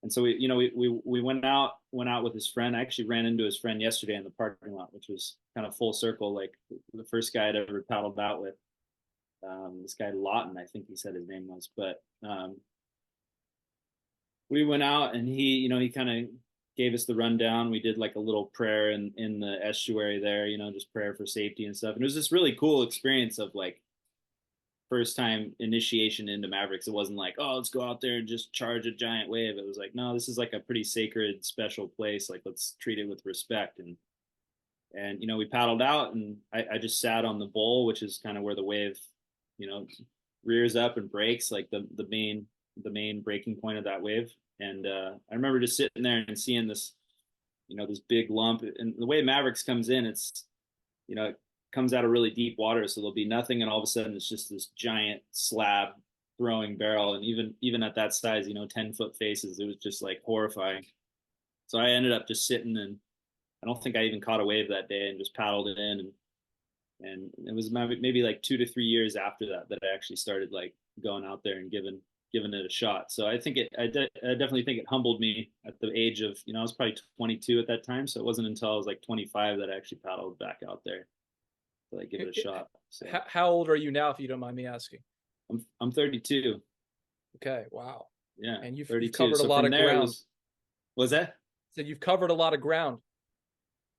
[SPEAKER 1] And so we went out with his friend. I actually ran into his friend yesterday in the parking lot, which was kind of full circle, like the first guy I'd ever paddled out with. This guy Lawton, I think he said his name was, but we went out and he kind of gave us the rundown. We did like a little prayer in the estuary there, just prayer for safety and stuff. And it was this really cool experience of like first time initiation into Mavericks. It wasn't like, oh, let's go out there and just charge a giant wave. It was like, no, this is like a pretty sacred, special place. Like, let's treat it with respect. And we paddled out, and I just sat on the bowl, which is kind of where the wave, rears up and breaks, like the main breaking point of that wave. And I remember just sitting there and seeing this, this big lump. And the way Mavericks comes in, it's, it comes out of really deep water, so there'll be nothing, and all of a sudden it's just this giant slab throwing barrel. And even at that size, 10-foot faces, it was just like horrifying. So I ended up just sitting, and I don't think I even caught a wave that day, and just paddled it in. And it was maybe like 2 to 3 years after that I actually started like going out there and giving it a shot. So I think I definitely think it humbled me at the age of, I was probably 22 at that time. So it wasn't until I was like 25 that I actually paddled back out there to like give it a shot. So
[SPEAKER 2] how old are you now, if you don't mind me asking?
[SPEAKER 1] I'm 32.
[SPEAKER 2] Okay. Wow.
[SPEAKER 1] Yeah.
[SPEAKER 2] And you've
[SPEAKER 1] 32.
[SPEAKER 2] covered
[SPEAKER 1] So
[SPEAKER 2] a lot of ground.
[SPEAKER 1] Was that?
[SPEAKER 2] So you've covered a lot of ground.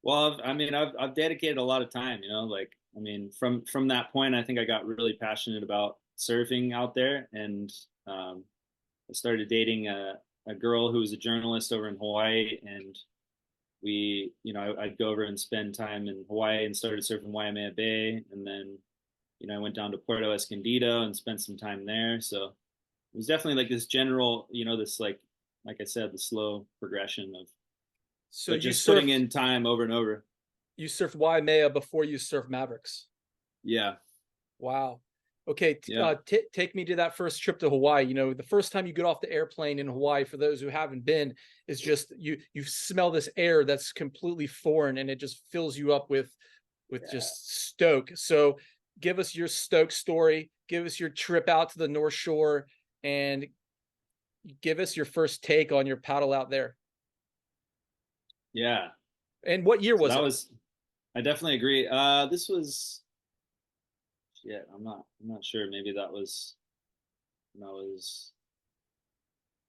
[SPEAKER 1] Well, I've dedicated a lot of time, from that point, I think I got really passionate about surfing out there. And I started dating a girl who was a journalist over in Hawaii. And I'd go over and spend time in Hawaii and started surfing Waimea Bay. And then, I went down to Puerto Escondido and spent some time there. So it was definitely like this general, this like I said, the slow progression of,
[SPEAKER 2] so
[SPEAKER 1] just putting in time over and over.
[SPEAKER 2] You surfed Waimea before you surfed Mavericks.
[SPEAKER 1] Yeah.
[SPEAKER 2] Wow. Okay.
[SPEAKER 1] Yeah.
[SPEAKER 2] Take me to that first trip to Hawaii. The first time you get off the airplane in Hawaii, for those who haven't been, is just you smell this air that's completely foreign, and it just fills you up with just stoke. So give us your stoke story. Give us your trip out to the North Shore, and give us your first take on your paddle out there.
[SPEAKER 1] Yeah.
[SPEAKER 2] And what year was it?
[SPEAKER 1] I definitely agree. This was, I'm not sure. Maybe that was,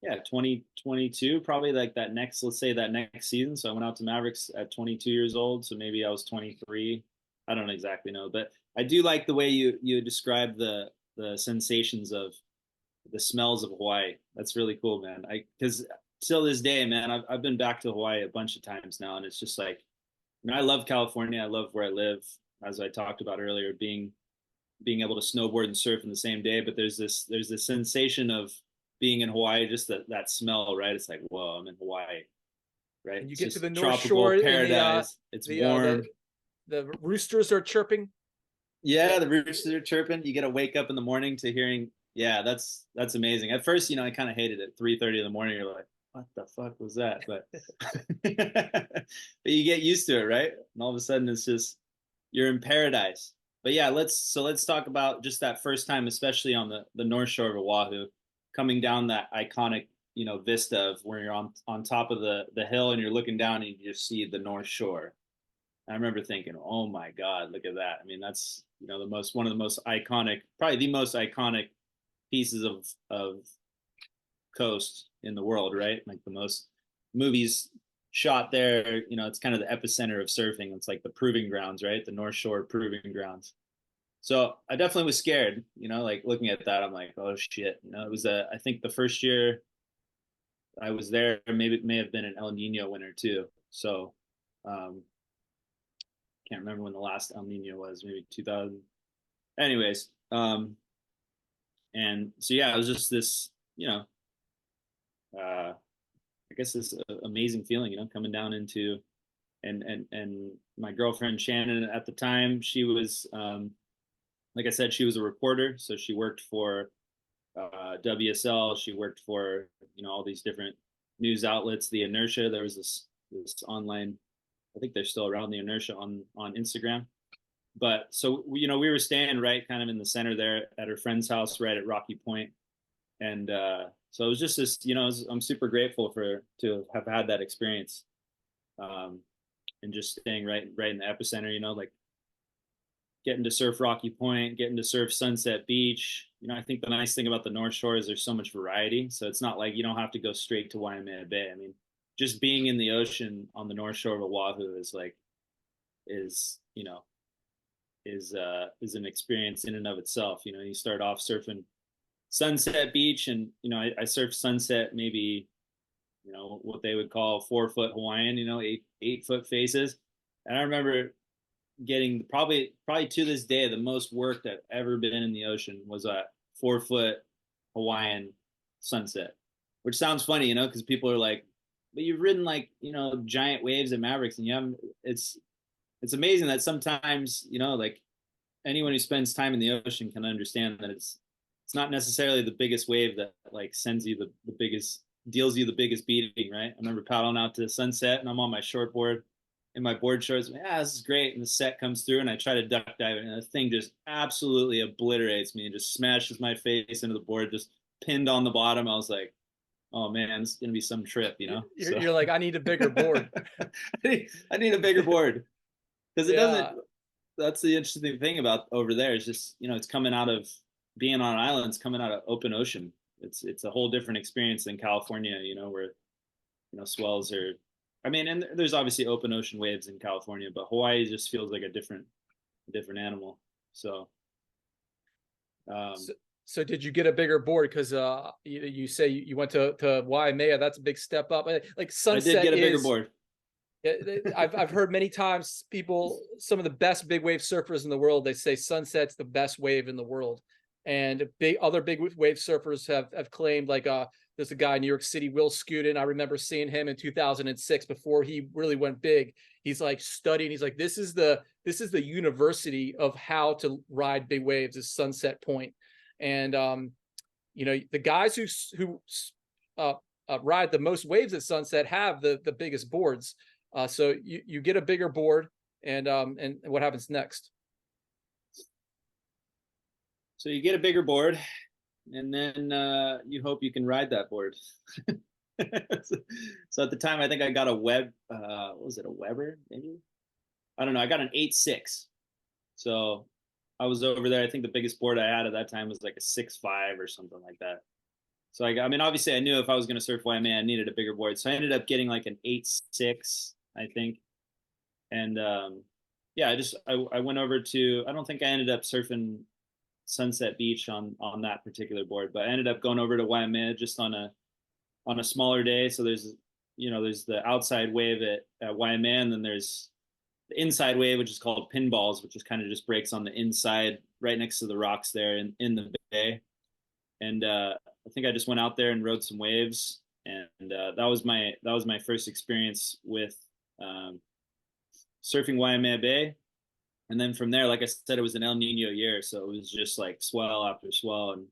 [SPEAKER 1] 2022, probably like let's say that next season. So I went out to Mavericks at 22 years old. So maybe I was 23. I don't exactly know, but I do like the way you describe the sensations of the smells of Hawaii. That's really cool, man. Because till this day, man, I've been back to Hawaii a bunch of times now, and it's just like, I love California. I love where I live, as I talked about earlier, being able to snowboard and surf in the same day. But there's this sensation of being in Hawaii, just that smell, right? It's like, whoa, I'm in Hawaii, right?
[SPEAKER 2] And you
[SPEAKER 1] it's
[SPEAKER 2] get
[SPEAKER 1] just
[SPEAKER 2] to the North
[SPEAKER 1] tropical
[SPEAKER 2] Shore,
[SPEAKER 1] paradise. It's warm.
[SPEAKER 2] The roosters are chirping.
[SPEAKER 1] Yeah, the roosters are chirping. You get to wake up in the morning to hearing. Yeah, that's amazing. At first, I kind of hated it. 3:30 in the morning, you're like, what the fuck was that? But but you get used to it, right? And all of a sudden, it's just you're in paradise. But yeah, let's talk about just that first time, especially on the North Shore of Oahu, coming down that iconic vista of where you're on top of the hill and you're looking down and you just see the North Shore. I remember thinking, oh my God, look at that. That's one of the most iconic, probably the most iconic pieces of coast in the world, right? Like the most movies shot there, it's kind of the epicenter of surfing. It's like the proving grounds, right? The North Shore proving grounds. So I definitely was scared, like looking at that, I'm like, oh shit. It was I think the first year I was there, maybe it may have been an El Nino winter too. So can't remember when the last El Nino was, maybe 2000. Anyways, and so yeah, it was just this, I guess this amazing feeling, coming down into, and my girlfriend Shannon at the time, she was, like I said, she was a reporter, so she worked for WSL. She worked for all these different news outlets. The Inertia, there was this online, I think they're still around, the Inertia on Instagram. But so we were staying right kind of in the center there at her friend's house, right at Rocky Point, and so it was just this, I'm super grateful to have had that experience, and just staying right in the epicenter, like getting to surf Rocky Point, getting to surf Sunset Beach. I think the nice thing about the North Shore is there's so much variety. So it's not like you don't have to go straight to Waimea Bay. I mean, just being in the ocean on the North Shore of Oahu is an experience in and of itself. You start off surfing Sunset Beach, and I surfed Sunset, maybe what they would call 4-foot Hawaiian, 8-foot faces. And I remember getting probably to this day the most work I've ever been in the ocean was a 4-foot Hawaiian Sunset, which sounds funny, because people are like, but you've ridden like giant waves at Mavericks, and you haven't. It's amazing that sometimes like anyone who spends time in the ocean can understand that it's not necessarily the biggest wave that like sends you the biggest, deals you the biggest beating, right? I remember paddling out to Sunset, and I'm on my shortboard in my board shorts. Yeah, this is great. And the set comes through, and I try to duck dive it, and the thing just absolutely obliterates me and just smashes my face into the board, just pinned on the bottom. I was like, oh man, this is gonna be some trip,
[SPEAKER 2] You're like, I need a bigger board.
[SPEAKER 1] I need a bigger board, because it
[SPEAKER 2] Yeah.
[SPEAKER 1] doesn't. That's the interesting thing about over there is just it's coming out of being on islands, coming out of open ocean. It's a whole different experience than California, where swells are. I mean, and there's obviously open ocean waves in California, but Hawaii just feels like a different animal. So,
[SPEAKER 2] so did you get a bigger board? Because you say you went to Waimea. That's a big step up. Like Sunset,
[SPEAKER 1] I did get a bigger board.
[SPEAKER 2] I've heard many times some of the best big wave surfers in the world, they say Sunset's the best wave in the world. And other big wave surfers have claimed, like there's a guy in New York City, Will Scuden. I remember seeing him in 2006 before he really went big. He's like studying. He's like, this is the university of how to ride big waves, is Sunset Point. And the guys who ride the most waves at Sunset have the biggest boards. So you get a bigger board, and what happens next?
[SPEAKER 1] So you get a bigger board, and then you hope you can ride that board. So at the time, I think I got a what was it, a Weber, maybe? I don't know. I got an 8.6. So I was over there. I think the biggest board I had at that time was like a 6.5 or something like that. So I mean, obviously I knew if I was going to surf Waimea, I needed a bigger board. So I ended up getting like an 8.6, I think. And yeah, I went over to, I don't think I ended up surfing Sunset Beach on that particular board, but I ended up going over to Waimea just on a smaller day. So there's the outside wave at Waimea, and then there's the inside wave, which is called Pinballs, which is kind of just breaks on the inside right next to the rocks there in the bay. And I think I just went out there and rode some waves, and that was my first experience with surfing Waimea Bay. And then from there, like I said, it was an El Nino year, so it was just like swell after swell, and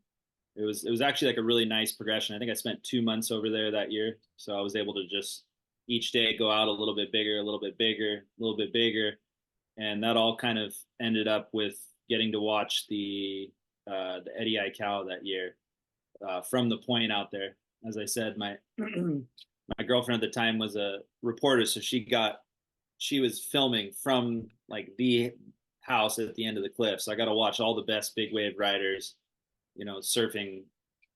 [SPEAKER 1] it was actually like a really nice progression. I think I spent 2 months over there that year, so I was able to just each day go out a little bit bigger, a little bit bigger, a little bit bigger, and that all kind of ended up with getting to watch the Eddie Aikau that year from the point out there. As I said, my my girlfriend at the time was a reporter, so she was filming from like the house at the end of the cliff. So I got to watch all the best big wave riders, surfing,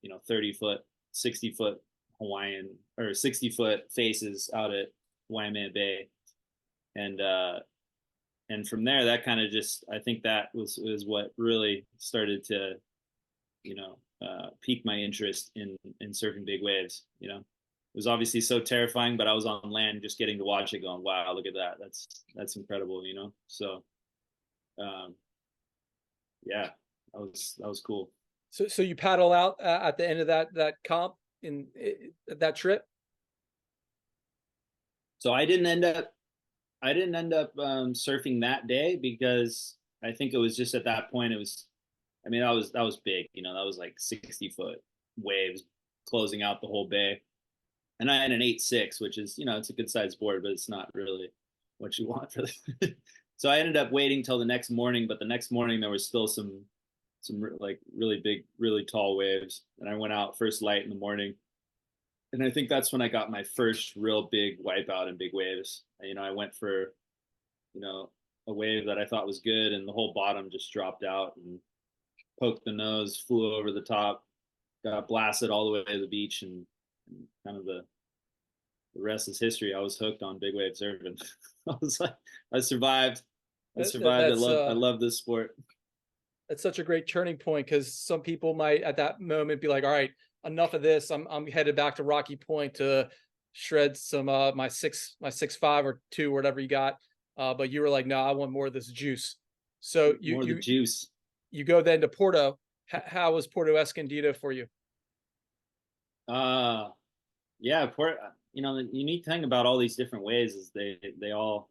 [SPEAKER 1] 30-foot, 60-foot Hawaiian or 60-foot faces out at Waimea Bay. And from there, that kind of just, I think that was what really started to, pique my interest in surfing big waves. It was obviously so terrifying, but I was on land just getting to watch it going, wow, look at that. That's incredible, So, yeah, that was cool.
[SPEAKER 2] So you paddle out at the end of that comp in that trip?
[SPEAKER 1] So I didn't end up surfing that day because I think it was just at that point it was, I mean, that was big, that was like 60-foot waves closing out the whole bay. And I had an 8.6, which is, it's a good sized board, but it's not really what you want for the so I ended up waiting till the next morning, but the next morning there was still some like really big, really tall waves. And I went out first light in the morning. And I think that's when I got my first real big wipeout in big waves. I went for, you know, a wave that I thought was good, and the whole bottom just dropped out and poked the nose, flew over the top, got blasted all the way to the beach, and kind of the rest is history. I was hooked on big wave surfing. I was like, I survived. I survived.
[SPEAKER 2] That's
[SPEAKER 1] I love this sport.
[SPEAKER 2] that's such a great turning point, because some people might at that moment be like, all right, enough of this. I'm headed back to Rocky Point to shred some my 6'5" or 2, whatever you got. But you were like, no, I want more of this juice. So
[SPEAKER 1] More of the juice.
[SPEAKER 2] you go then to Porto. How was Porto Escondido for you?
[SPEAKER 1] Uh yeah, the unique thing about all these different ways is they all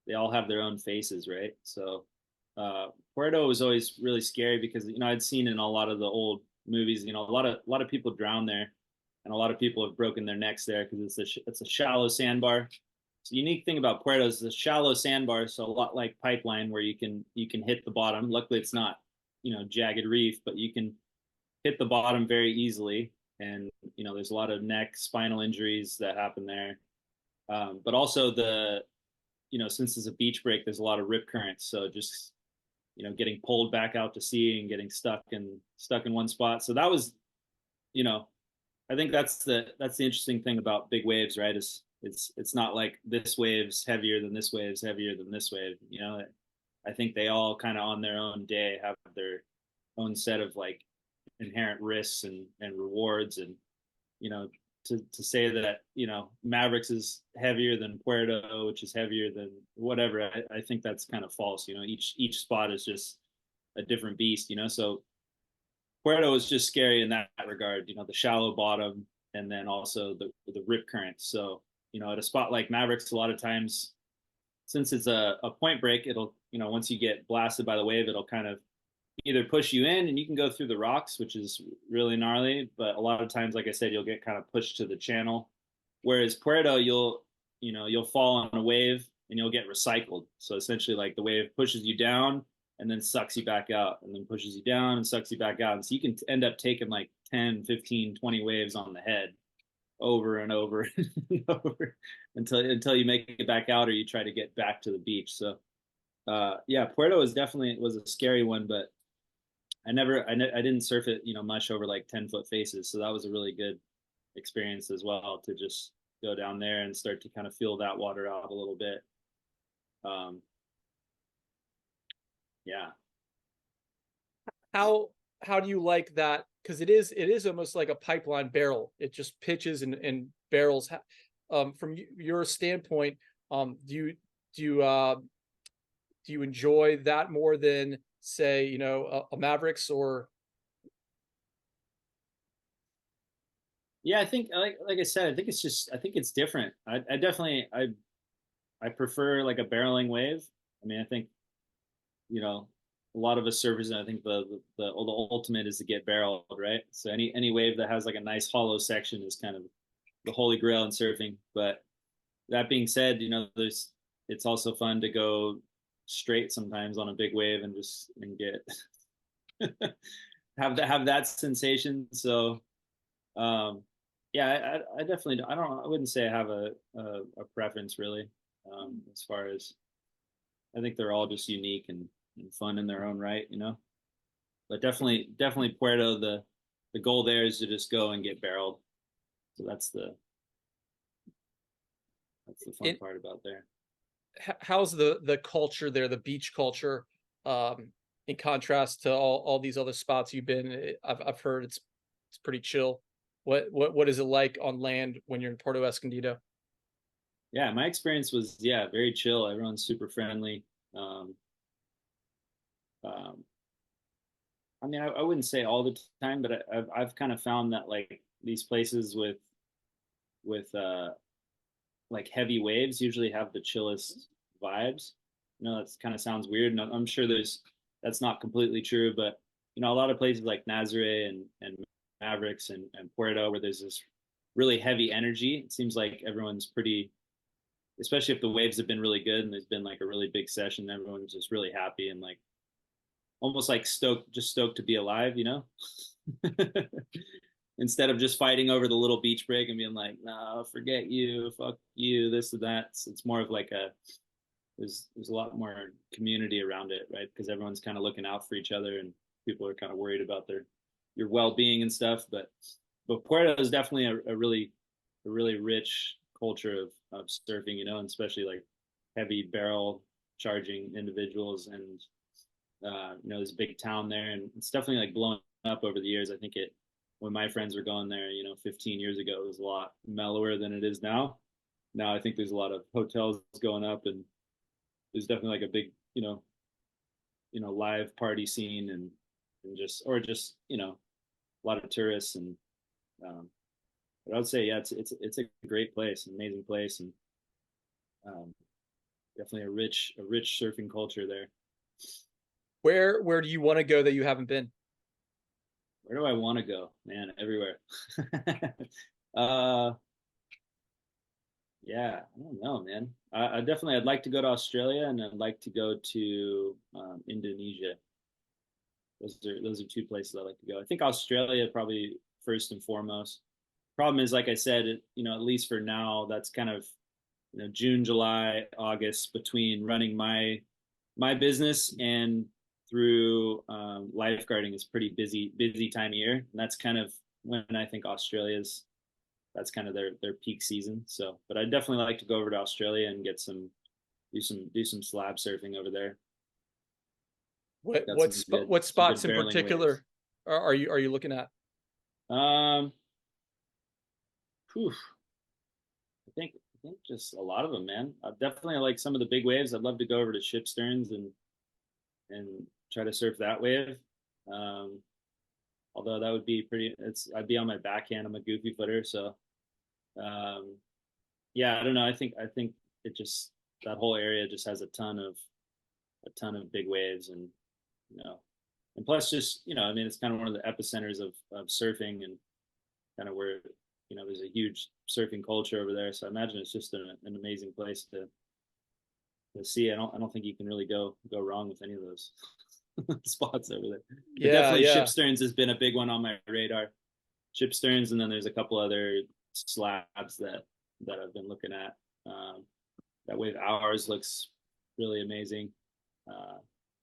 [SPEAKER 1] have their own faces, right? So Puerto was always really scary because I'd seen in a lot of the old movies, a lot of people drown there, and a lot of people have broken their necks there because it's a shallow sandbar. So the unique thing about Puerto is it's a shallow sandbar, so a lot like Pipeline, where you can hit the bottom. Luckily, it's not jagged reef, but you can hit the bottom very easily, and there's a lot of neck spinal injuries that happen there. But also since it's a beach break, there's a lot of rip currents, so just getting pulled back out to sea and getting stuck in one spot. So that was, I think that's the interesting thing about big waves, right? Is it's not like this wave's heavier than this wave's heavier than this wave. I think they all kind of on their own day have their own set of like inherent risks and rewards. And to say that Mavericks is hevier than Puerto, which is heavier than whatever, I think that's kind of false. Each spot is just a different beast. So Puerto is just scary in that regard. The shallow bottom, and then also the rip current. So at a spot like Mavericks, a lot of times, since it's a point break, it'll once you get blasted by the wave, it'll kind of either push you in and you can go through the rocks, which is really gnarly, but a lot of times, like I said, you'll get kind of pushed to the channel. Whereas Puerto, you'll fall on a wave and you'll get recycled. So essentially, like, the wave pushes you down and then sucks you back out, and then pushes you down and sucks you back out. And so you can end up taking like 10, 15, 20 waves on the head over and over and over until you make it back out, or you try to get back to the beach. So yeah, Puerto was a scary one, but I didn't surf it, much over like 10-foot faces. So that was a really good experience as well, to just go down there and start to kind of feel that water out a little bit. Yeah.
[SPEAKER 2] How do you like that? Because it is almost like a pipeline barrel. It just pitches and barrels. From your standpoint, do you enjoy that more than, say, a Mavericks? Or
[SPEAKER 1] Yeah, I think, like I said, I think it's different. I definitely I prefer like a barreling wave. I mean, I think a lot of us surfers, and I think the ultimate is to get barreled, right? So any wave that has like a nice hollow section is kind of the holy grail in surfing. But that being said, it's also fun to go straight sometimes on a big wave and get have that sensation. So yeah, I definitely I wouldn't say I have a preference really, as far as, I think they're all just unique and fun in their own right. But definitely Puerto, the goal there is to just go and get barreled. So that's the fun part about there.
[SPEAKER 2] how's the culture there, the beach culture, in contrast to all these other spots you've been? I've heard it's pretty chill. What is it like on land when you're in Porto Escondido?
[SPEAKER 1] Yeah, my experience was, yeah, very chill. Everyone's super friendly. Um, um, I mean, I wouldn't say all the time, but I've kind of found that like these places with like heavy waves usually have the chillest vibes. You know, that kind of sounds weird, and I'm sure that's not completely true, but you know, a lot of places like Nazare and Mavericks and Puerto, where there's this really heavy energy. It seems like everyone's pretty, especially if the waves have been really good and there's been like a really big session, everyone's just really happy and like almost like stoked to be alive, you know? Instead of just fighting over the little beach break and being like, no, forget you, fuck you, this and that. It's more of like there's a lot more community around it, right? Because everyone's kind of looking out for each other and people are kind of worried about your well-being and stuff. But Puerto is definitely a really rich culture of surfing, you know, and especially like heavy barrel charging individuals and you know, there's a big town there, and it's definitely like blown up over the years. I think it when my friends were going there, you know, 15 years ago, it was a lot mellower than it is now. Now I think there's a lot of hotels going up, and there's definitely like a big, live party scene and just you know, a lot of tourists and but I would say yeah, it's a great place, an amazing place, and um, definitely a rich surfing culture there.
[SPEAKER 2] Where do you want to go that you haven't been?
[SPEAKER 1] Where do I want to go? Man, everywhere. uh, yeah, I don't know, man. I definitely I'd like to go to Australia and I'd like to go to Indonesia. Those are two places I like to go. I think Australia probably first and foremost. Problem is, like I said, at least for now, that's kind of June, July, August between running my business and through lifeguarding is pretty busy time of year, and that's kind of when I think that's kind of their peak season. So, but I'd definitely like to go over to Australia and do some slab surfing over there. Got
[SPEAKER 2] What
[SPEAKER 1] some good
[SPEAKER 2] spots in
[SPEAKER 1] barreling waves.
[SPEAKER 2] particular are you looking at?
[SPEAKER 1] Um, whew, I think just a lot of them, man. Definitely like some of the big waves. I'd love to go over to ship sterns and try to surf that wave. Um, Although that would be I'd be on my backhand. I'm a goofy footer, so um, yeah, I don't know. I think it just that whole area just has a ton of big waves, and and plus just I mean, it's kind of one of the epicenters of surfing, and kind of where there's a huge surfing culture over there. So I imagine it's just an amazing place to see. I don't think you can really go wrong with any of those spots over there. But
[SPEAKER 2] Yeah,
[SPEAKER 1] definitely Ship
[SPEAKER 2] yeah.
[SPEAKER 1] Stearns has been a big one on my radar. Ship Stearns, and then there's a couple other slabs that I've been looking at. That wave hours looks really amazing. Uh,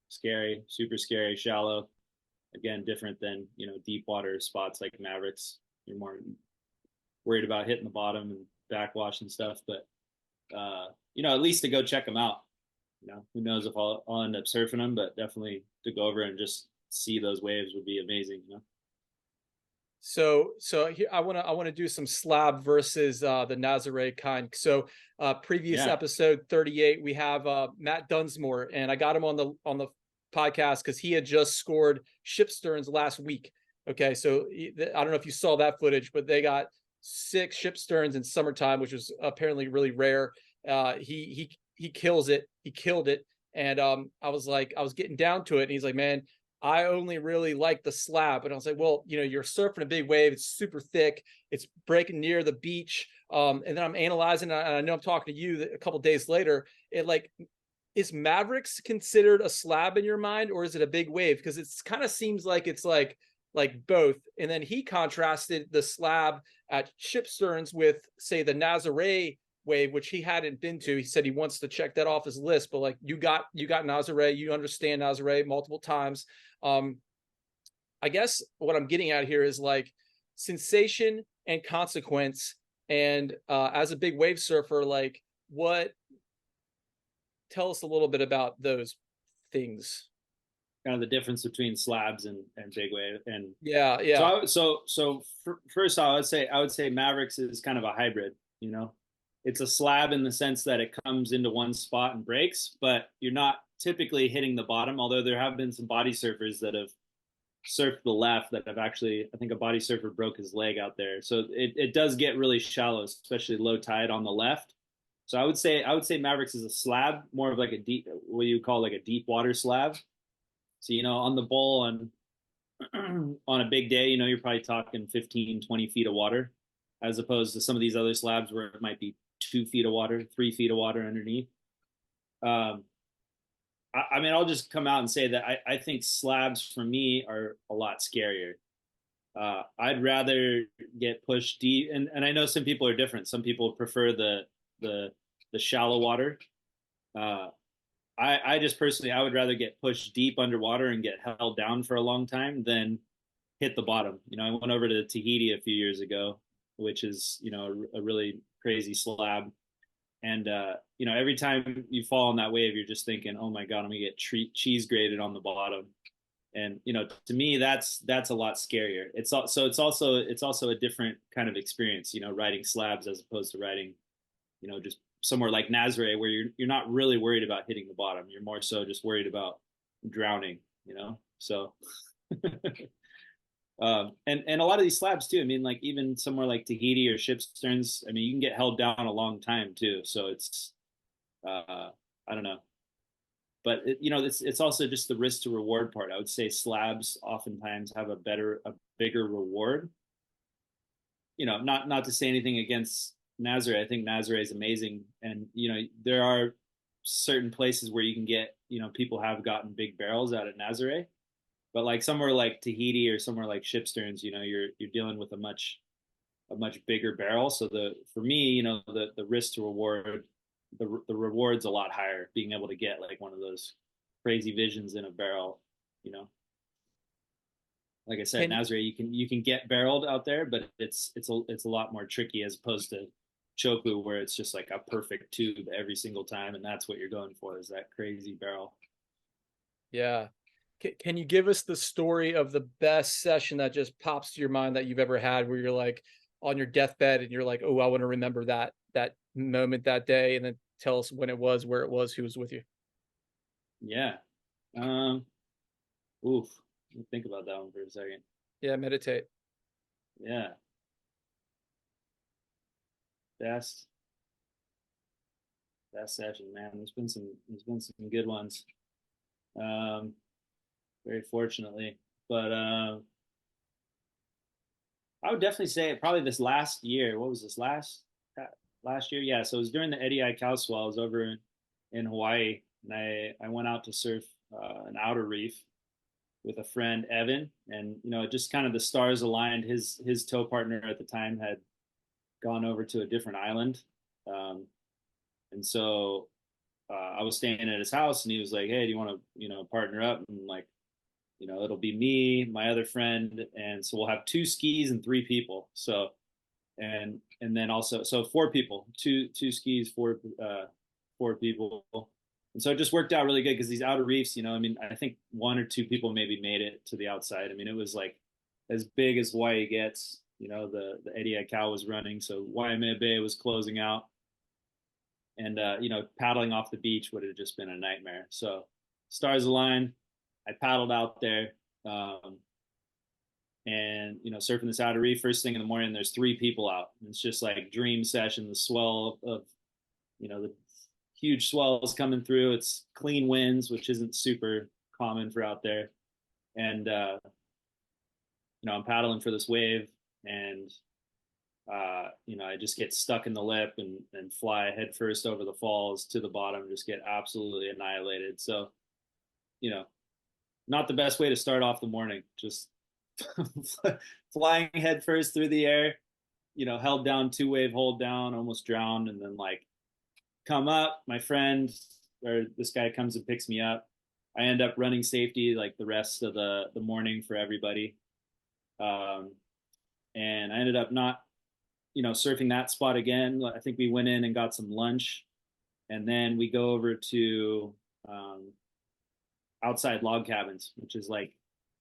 [SPEAKER 1] Scary, super scary, shallow. Again, different than deep water spots like Mavericks. You're more worried about hitting the bottom and backwash and stuff, but at least to go check them out. Who knows if I'll end up surfing them, but definitely to go over and just see those waves would be amazing.
[SPEAKER 2] So here I want to do some slab versus the Nazare kind. So previous
[SPEAKER 1] Yeah.
[SPEAKER 2] episode 38, we have Matt Dunsmore, and I got him on the podcast because he had just scored ship sterns last week. Okay, so I don't know if you saw that footage, but they got 6 ship sterns in summertime, which was apparently really rare. He kills it. He killed it. And I was getting down to it, and he's like, man, I only really like the slab. And I was like, well, you're surfing a big wave. It's super thick. It's breaking near the beach. And then I'm analyzing, and I know I'm talking to you a couple of days later. Is Mavericks considered a slab in your mind, or is it a big wave? Because it kind of seems like it's like both. And then he contrasted the slab at ship sterns with, say, the Nazare wave, which he hadn't been to. He said he wants to check that off his list, but like you got Nazare, you understand Nazare multiple times. I guess what I'm getting at here is like sensation and consequence. And as a big wave surfer, like tell us a little bit about those things.
[SPEAKER 1] Kind of the difference between slabs and big wave. And
[SPEAKER 2] Yeah,
[SPEAKER 1] so
[SPEAKER 2] yeah.
[SPEAKER 1] first I would say Mavericks is kind of a hybrid. It's a slab in the sense that it comes into one spot and breaks, but you're not typically hitting the bottom. Although there have been some body surfers that have surfed the left that have actually, I think a body surfer broke his leg out there. So it does get really shallow, especially low tide on the left. So I would say Mavericks is a slab, more of like a deep, what you call like a deep water slab. So, on the bowl on on a big day, you're probably talking 15, 20 feet of water, as opposed to some of these other slabs where it might be 2 feet of water, 3 feet of water underneath. Um, I mean, I'll just come out and say that I think slabs for me are a lot scarier. I'd rather get pushed deep, and I know some people are different. Some people prefer the the shallow water. Uh, I just personally, I would rather get pushed deep underwater and get held down for a long time than hit the bottom. I went over to Tahiti a few years ago, which is a really crazy slab. And every time you fall on that wave, you're just thinking, "Oh my God, I'm gonna get cheese grated on the bottom." And to me, that's a lot scarier. It's also a different kind of experience. Riding slabs as opposed to riding, just somewhere like Nazare, where you're not really worried about hitting the bottom. You're more so just worried about drowning. So. And a lot of these slabs too. I mean, like even somewhere like Tahiti or ship sterns. I mean, you can get held down a long time too. So it's, I don't know, but it's also just the risk to reward part. I would say slabs oftentimes have a bigger reward. Not to say anything against Nazare. I think Nazare is amazing, and there are certain places where you can get, people have gotten big barrels out at Nazare, but like somewhere like Tahiti or somewhere like ship sterns, you're dealing with a much bigger barrel. So for me, the risk to reward, the reward's a lot higher. Being able to get like one of those crazy visions in a barrel, you know. Like I said,
[SPEAKER 2] Can
[SPEAKER 1] Nazare, you can get barreled out there, but it's a lot more tricky as opposed to Chopu, where it's just like a perfect tube every single time, and that's what you're going for, is that crazy barrel.
[SPEAKER 2] yeah. Can you give us the story of the best session that just pops to your mind that you've ever had, where you're like on your deathbed and you're like, oh, I want to remember that moment, that day, and then tell us when it was, where it was, who was with you.
[SPEAKER 1] Yeah. Um. Oof. Let me think about that one for a second.
[SPEAKER 2] Yeah, meditate.
[SPEAKER 1] Yeah. Best best session, man. There's been some good ones. Um. Very fortunately, but I would definitely say probably this last year. What was this last year? Yeah. So it was during the Eddie Aikau swell. I was over in Hawaii, and I went out to surf an outer reef with a friend, Evan, and just kind of the stars aligned. His tow partner at the time had gone over to a different island, um, and so I was staying at his house, and he was like, "Hey, do you want to partner up?" And like, it'll be me, my other friend, and so we'll have two skis and three people. So and then also, so four people, two skis, four people. And so it just worked out really good because these outer reefs, I mean, I think one or two people maybe made it to the outside. I mean, it was like as big as Hawaii gets. The Eddie Aikau was running, so Waimea Bay was closing out, and paddling off the beach would have just been a nightmare. So stars aligned. I paddled out there, and surfing this outer reef first thing in the morning. There's three people out. And it's just like dream session. The swell of the huge swells coming through. It's clean winds, which isn't super common for out there. And I'm paddling for this wave, and I just get stuck in the lip and fly head first over the falls to the bottom, just get absolutely annihilated. So, not the best way to start off the morning. Just flying head first through the air, held down, two wave hold down, almost drowned, and then like come up. My friend or this guy comes and picks me up. I end up running safety like the rest of the morning for everybody, and I ended up not surfing that spot again. I think we went in and got some lunch, and then we go over to outside log cabins, which is like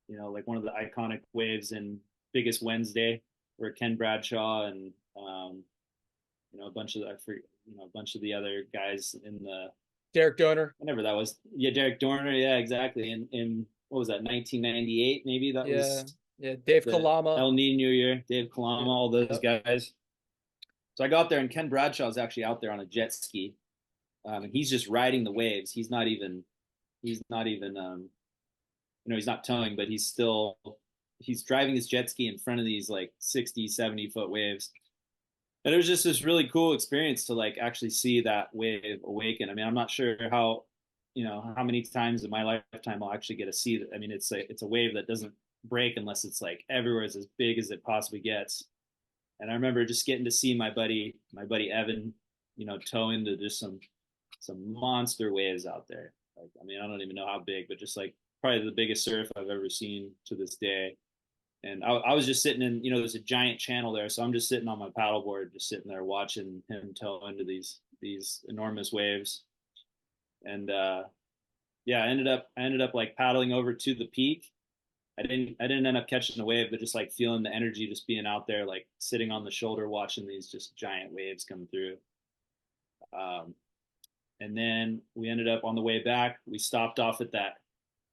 [SPEAKER 1] like one of the iconic waves in Biggest Wednesday, where Ken Bradshaw and a bunch of a bunch of the other guys in the
[SPEAKER 2] Derek Donor.
[SPEAKER 1] Whenever that was. Yeah, Derek Dorner. Yeah, exactly. In what was that, 1998? Maybe that
[SPEAKER 2] Yeah,
[SPEAKER 1] was
[SPEAKER 2] yeah. Dave
[SPEAKER 1] the
[SPEAKER 2] Kalama.
[SPEAKER 1] El Nino year. Dave Kalama,
[SPEAKER 2] Yeah,
[SPEAKER 1] all those
[SPEAKER 2] yeah.
[SPEAKER 1] guys. So I go out there, and Ken Bradshaw's actually out there on a jet ski, and he's just riding the waves. He's not even, he's not towing, but he's driving his jet ski in front of these like 60, 70-foot waves. And it was just this really cool experience to like actually see that wave awaken. I mean, I'm not sure how many times in my lifetime I'll actually get to see that. I mean, it's a wave that doesn't break unless it's like everywhere is as big as it possibly gets. And I remember just getting to see my buddy Evan, tow into just some monster waves out there. Like, I mean, I don't even know how big, but just like probably the biggest surf I've ever seen to this day. And I was just sitting in, there's a giant channel there, so I'm just sitting on my paddleboard, just sitting there watching him tow into these enormous waves. And yeah, I ended up like paddling over to the peak. I didn't end up catching the wave, but just like feeling the energy, just being out there, like sitting on the shoulder, watching these just giant waves come through. And then we ended up on the way back. We stopped off at the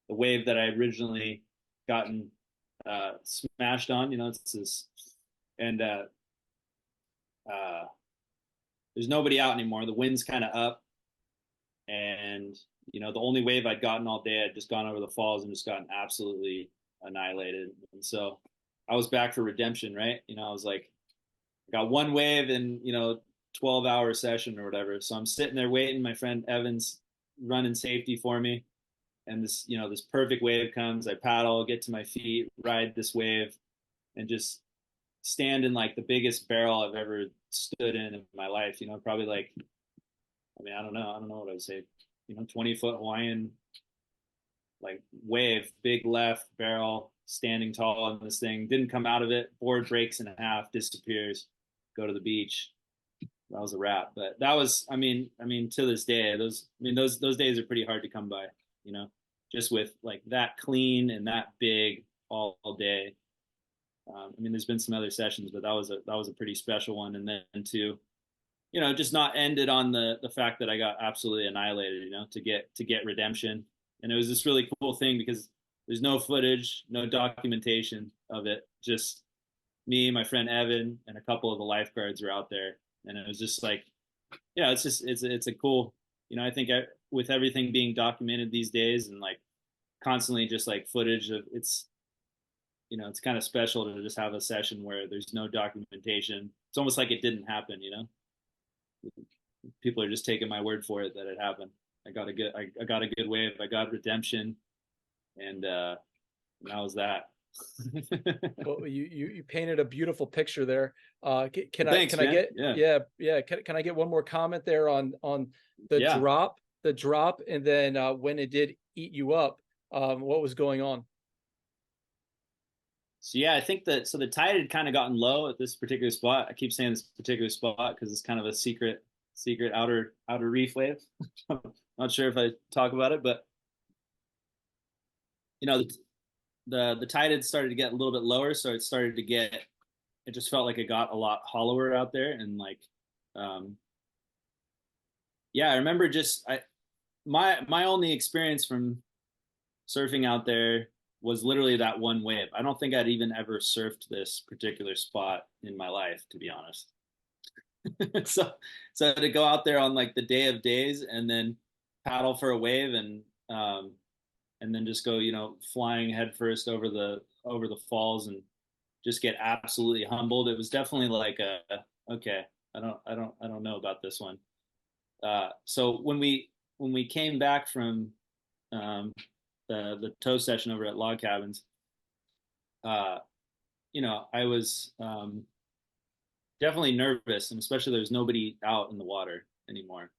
[SPEAKER 1] wave that I originally gotten smashed on. It's this, and there's nobody out anymore. The wind's kind of up, and the only wave I'd gotten all day, I'd just gone over the falls and just gotten absolutely annihilated. And so I was back for redemption, right? I was like, I got one wave in 12-hour session or whatever. So I'm sitting there waiting. My friend Evan's running safety for me, and this perfect wave comes. I paddle, get to my feet, ride this wave, and just stand in like the biggest barrel I've ever stood in my life. Probably like, I mean, I don't know what I would say, 20-foot Hawaiian like wave, big left barrel, standing tall in this thing. Didn't come out of it. Board breaks in half, disappears. Go to the beach. That was a wrap. But that was, I mean, to this day, those days are pretty hard to come by. Just with like that clean and that big all day. I mean, there's been some other sessions, but that was a pretty special one. And then to, just not ended on the fact that I got absolutely annihilated. To get redemption. And it was this really cool thing because there's no footage, no documentation of it. Just me, my friend Evan, and a couple of the lifeguards were out there, and it was just like, yeah, it's a cool. I think with everything being documented these days and like constantly just like footage of it's kind of special to just have a session where there's no documentation. It's almost like it didn't happen. People are just taking my word for it that it happened. I got a good wave. I got redemption, and that was that.
[SPEAKER 2] Well, you painted a beautiful picture there. Can
[SPEAKER 1] Thanks,
[SPEAKER 2] I get
[SPEAKER 1] yeah.
[SPEAKER 2] Can I get one more comment there on the drop, and then when it did eat you up, what was going on?
[SPEAKER 1] So yeah, I think the tide had kind of gotten low at this particular spot. I keep saying this particular spot because it's kind of a secret outer reef wave. Not sure if I talk about it, but the tide had started to get a little bit lower, so it just felt like it got a lot hollower out there, and like, yeah, I remember my only experience from surfing out there was literally that one wave. I don't think I'd even ever surfed this particular spot in my life, to be honest. So to go out there on like the day of days and then paddle for a wave and then just go flying headfirst over the falls and just get absolutely humbled. It was definitely like okay, I don't know about this one. So when we came back from the tow session over at Log Cabins, I was definitely nervous, and especially there was nobody out in the water anymore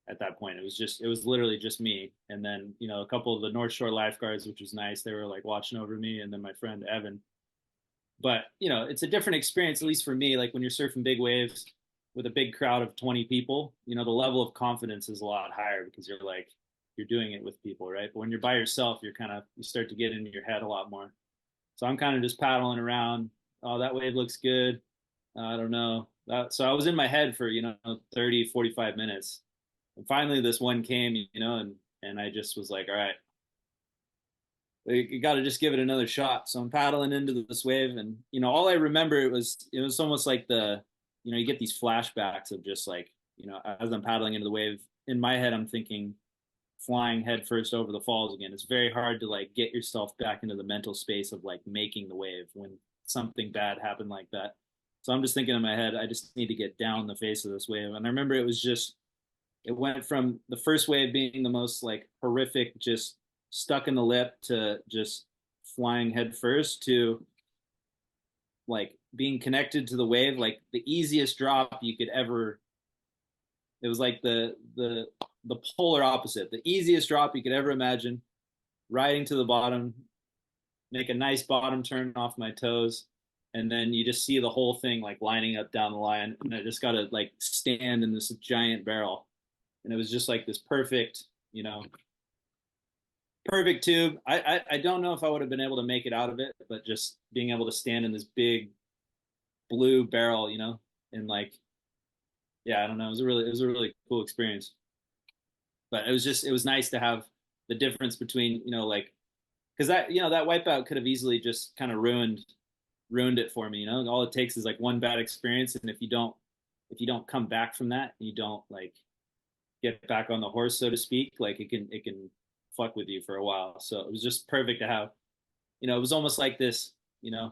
[SPEAKER 1] at that point. It was literally just me, and then a couple of the North Shore lifeguards, which was nice. They were like watching over me, and then my friend Evan. But it's a different experience, at least for me. Like when you're surfing big waves with a big crowd of 20 people, the level of confidence is a lot higher because you're doing it with people, right? But when you're by yourself, you start to get into your head a lot more. So I'm kind of just paddling around. Oh, that wave looks good. I don't know. So I was in my head for 30, 45 minutes. And finally this one came, and I just was like, all right, you got to just give it another shot. So I'm paddling into this wave, and all I remember, it was almost like you get these flashbacks of just like, as I'm paddling into the wave, in my head, I'm thinking flying head first over the falls again. It's very hard to like get yourself back into the mental space of like making the wave when something bad happened like that. So I'm just thinking in my head, I just need to get down the face of this wave. And I remember it went from the first wave being the most like horrific, just stuck in the lip, to just flying head first, to like being connected to the wave, like the easiest drop you could ever. It was like the polar opposite, the easiest drop you could ever imagine, riding to the bottom, make a nice bottom turn off my toes, and then you just see the whole thing like lining up down the line, and I just got to like stand in this giant barrel, and it was just like this perfect, perfect tube. I don't know if I would have been able to make it out of it, but just being able to stand in this big blue barrel, and like, yeah, I don't know, it was a really cool experience. But it was nice to have the difference between, like, because that wipeout could have easily just kind of ruined it for me. All it takes is like one bad experience, and if you don't come back from that, you don't like get back on the horse, so to speak, like it can fuck with you for a while. So it was just perfect to have. It was almost like this, with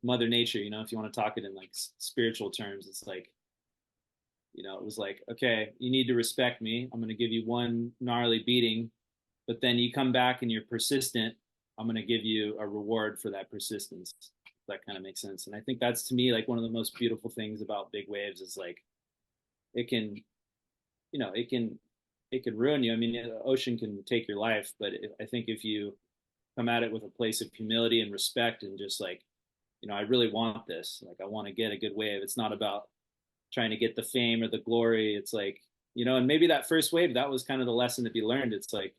[SPEAKER 1] Mother Nature. If you want to talk it in like spiritual terms, it's like, it was like, okay, you need to respect me. I'm going to give you one gnarly beating, but then you come back and you're persistent. I'm going to give you a reward for that persistence. That kind of makes sense. And I think that's, to me, like one of the most beautiful things about big waves is like, it can, it can ruin you. I mean, the ocean can take your life, but I think if you come at it with a place of humility and respect, and just like, I really want this. Like, I want to get a good wave. It's not about trying to get the fame or the glory. It's like, and maybe that first wave, that was kind of the lesson to be learned. It's like,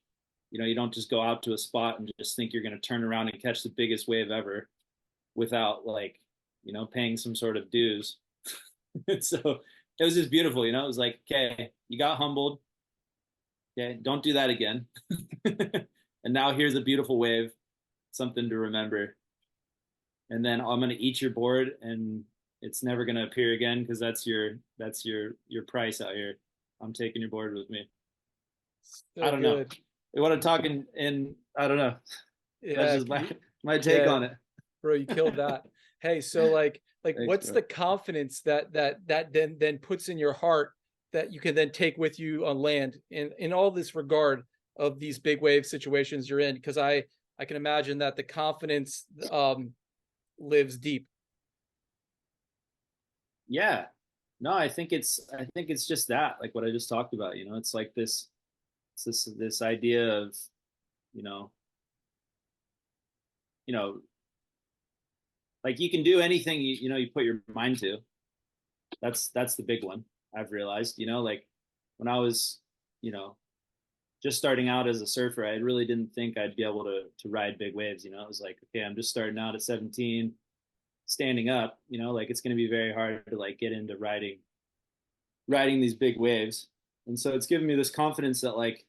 [SPEAKER 1] you don't just go out to a spot and just think you're going to turn around and catch the biggest wave ever without like, paying some sort of dues. So it was just beautiful. It was like, okay, you got humbled. Okay, don't do that again. And now here's a beautiful wave, something to remember. And then I'm going to eat your board, and it's never going to appear again, because that's your price out here. I'm taking your board with me.
[SPEAKER 2] So
[SPEAKER 1] I don't
[SPEAKER 2] good.
[SPEAKER 1] know. You want to talk in I don't know.
[SPEAKER 2] Yeah,
[SPEAKER 1] That's just my take on it.
[SPEAKER 2] Bro, you killed that. Hey, so like
[SPEAKER 1] Thanks,
[SPEAKER 2] what's
[SPEAKER 1] bro.
[SPEAKER 2] the confidence that then puts in your heart that you can then take with you on land in all this regard of these big wave situations you're in? Because I can imagine that the confidence lives deep.
[SPEAKER 1] Yeah. No, I think it's just that, like what I just talked about. It's like this idea of, you know, you know, like you can do anything you put your mind to. That's the big one I've realized. Like when I was, you know, just starting out as a surfer, I really didn't think I'd be able to ride big waves. It was like, okay, I'm just starting out at 17, standing up. Like it's going to be very hard to like get into riding these big waves. And so it's given me this confidence that like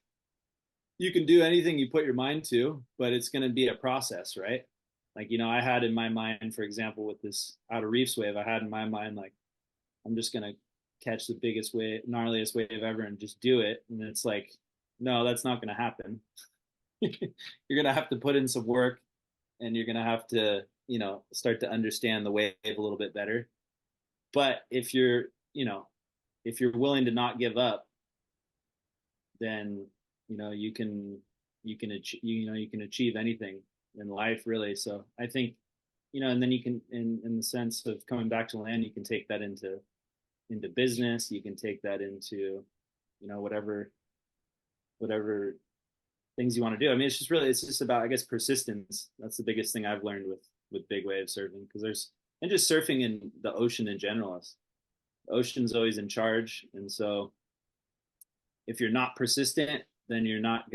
[SPEAKER 1] you can do anything you put your mind to, but it's going to be a process, right? Like, I had in my mind, for example, with this outer reefs wave, I had in my mind, like, I'm just going to catch the biggest wave, gnarliest wave ever and just do it. And it's like, no, that's not going to happen. You're going to have to put in some work, and you're going to have to, start to understand the wave a little bit better. But if you're willing to not give up, then you can achieve anything in life, really. So I think, and then you can, in the sense of coming back to land, you can take that into business. You can take that into whatever things you want to do. I mean, it's just about, I guess, persistence. That's the biggest thing I've learned with big wave surfing, because and just surfing in the ocean in general. The ocean's always in charge, and so if you're not persistent, then you're never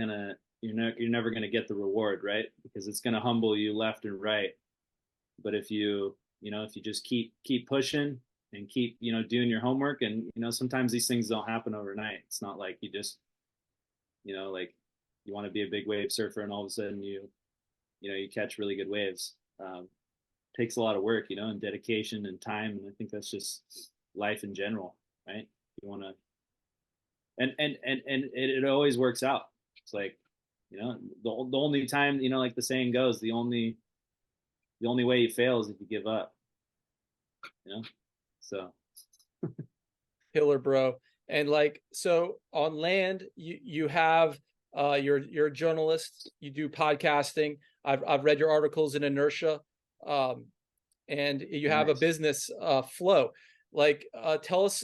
[SPEAKER 1] gonna get the reward, right? Because it's gonna humble you left and right. But if you just keep pushing and keep doing your homework, and sometimes these things don't happen overnight. It's not like you just like you want to be a big wave surfer and all of a sudden you catch really good waves. takes a lot of work, and dedication and time. And I think that's just life in general, right? You want to, and it always works out. It's like, the only time, like the saying goes, the only way you fail is if you give up, so.
[SPEAKER 2] Killer, bro. And like, so on land, you have you're a journalist, you do podcasting. I've read your articles in Inertia, and you have a
[SPEAKER 1] Nice.
[SPEAKER 2] business, Flow. Like, tell us.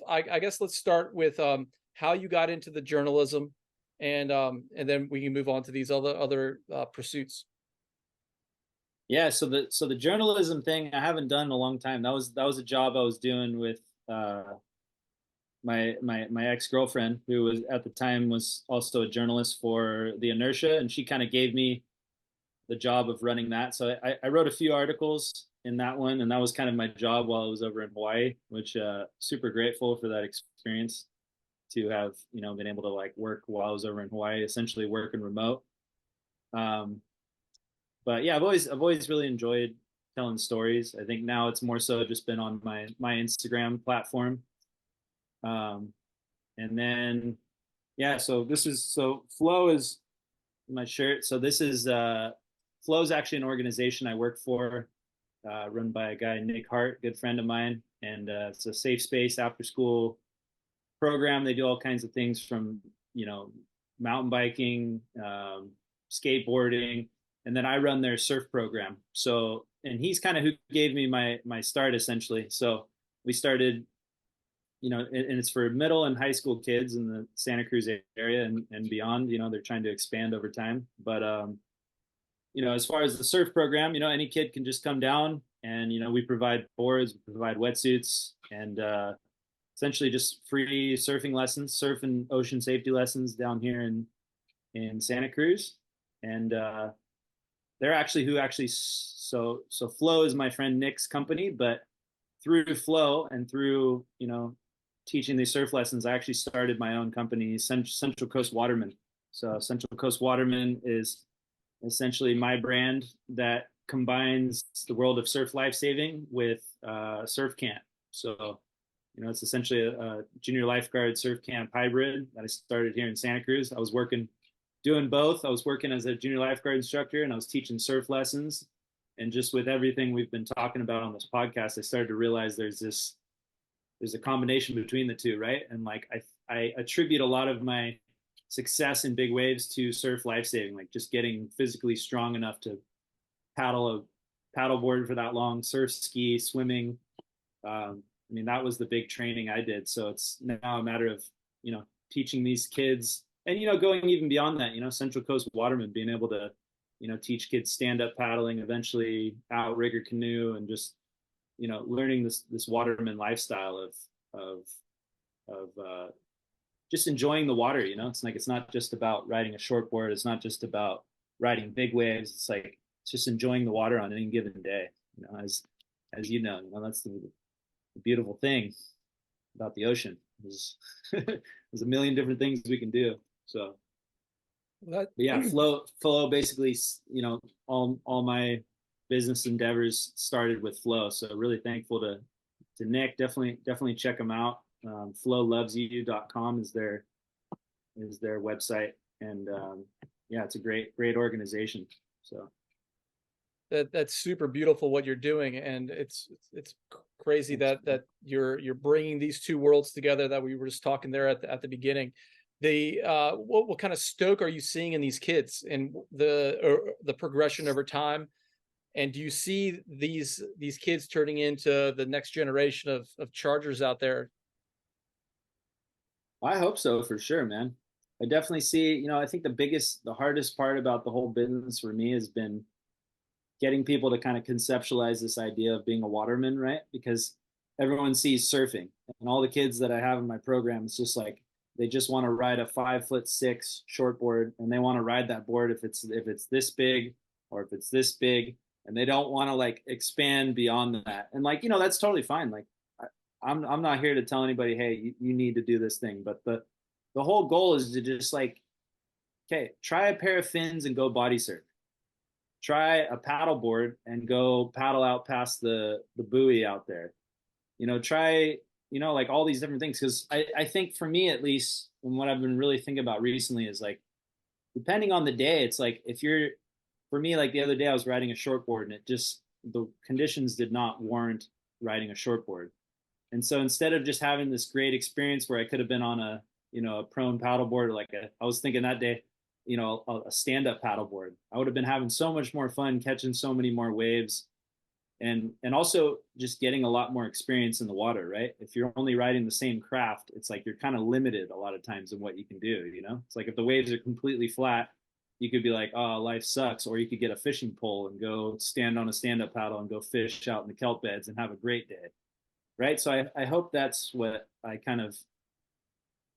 [SPEAKER 2] I guess let's start with how you got into the journalism, and then we can move on to these other pursuits.
[SPEAKER 1] Yeah, so the journalism thing I haven't done in a long time. That was a job I was doing with my ex-girlfriend, who was at the time was also a journalist for the Inertia, and she kind of gave me the job of running that. So I wrote a few articles in that one, and that was kind of my job while I was over in Hawaii, which super grateful for that experience to have been able to like work while I was over in Hawaii, essentially working remote. Um, but yeah, I've always really enjoyed telling stories. I think now it's more so just been on my Instagram platform. Um, and then yeah, so Flow is my shirt. So this is Flow is actually an organization I work for, run by a guy, Nick Hart, good friend of mine, and it's a safe space after school program. They do all kinds of things from mountain biking, skateboarding, and then I run their surf program. So, and he's kind of who gave me my start essentially. So we started, and it's for middle and high school kids in the Santa Cruz area and beyond. They're trying to expand over time, but as far as the surf program, any kid can just come down, and we provide boards, we provide wetsuits, and essentially just free surfing lessons, surf and ocean safety lessons down here in Santa Cruz. And they're actually so Flow is my friend Nick's company, but through Flow and through teaching these surf lessons, I actually started my own company, Central Coast Waterman. So Central Coast Waterman is essentially my brand that combines the world of surf lifesaving with surf camp. So it's essentially a junior lifeguard surf camp hybrid that I started here in Santa Cruz. I was doing both. I was working as a junior lifeguard instructor, and I was teaching surf lessons. And just with everything we've been talking about on this podcast, I started to realize there's a combination between the two, right? And like I attribute a lot of my success in big waves to surf lifesaving, like just getting physically strong enough to paddle a paddleboard for that long, surf ski, swimming. I mean, that was the big training I did. So it's now a matter of teaching these kids, and going even beyond that. Central Coast Waterman, being able to teach kids stand up paddling, eventually outrigger canoe, and just learning this waterman lifestyle of just enjoying the water. It's like, it's not just about riding a shortboard, it's not just about riding big waves. It's like, it's just enjoying the water on any given day. As that's the beautiful thing about the ocean. There's a million different things we can do. So but yeah, Flow basically, all my business endeavors started with Flow. So really thankful to Nick. Definitely check them out. Flowlovesyou.com is their website, and yeah, it's a great organization. So
[SPEAKER 2] that's super beautiful what you're doing, and it's crazy that you're bringing these two worlds together that we were just talking there at the beginning. The what kind of stoke are you seeing in these kids and the progression over time? And do you see these kids turning into the next generation of chargers out there?
[SPEAKER 1] I hope so, for sure, man. I definitely see, I think the hardest part about the whole business for me has been getting people to kind of conceptualize this idea of being a waterman, right? Because everyone sees surfing, and all the kids that I have in my program, it's just like, they just want to ride a 5'6" shortboard, and they want to ride that board if it's this big or if it's this big, and they don't want to like expand beyond that. And like, that's totally fine. Like I'm not here to tell anybody, hey, you need to do this thing. But the whole goal is to just like, okay, try a pair of fins and go body surf. try a paddle board and go paddle out past the buoy out there. Try, like all these different things. Cause I think for me, at least, and what I've been really thinking about recently is like, depending on the day, it's like for me, like the other day I was riding a shortboard and the conditions did not warrant riding a shortboard. And so instead of just having this great experience where I could have been on a prone paddleboard, I was thinking that day, a stand-up paddleboard, I would have been having so much more fun, catching so many more waves, and also just getting a lot more experience in the water, right? If you're only riding the same craft, it's like you're kind of limited a lot of times in what you can do. It's like if the waves are completely flat, you could be like, oh, life sucks. Or you could get a fishing pole and go stand on a stand-up paddle and go fish out in the kelp beds and have a great day, right? So I hope that's what I kind of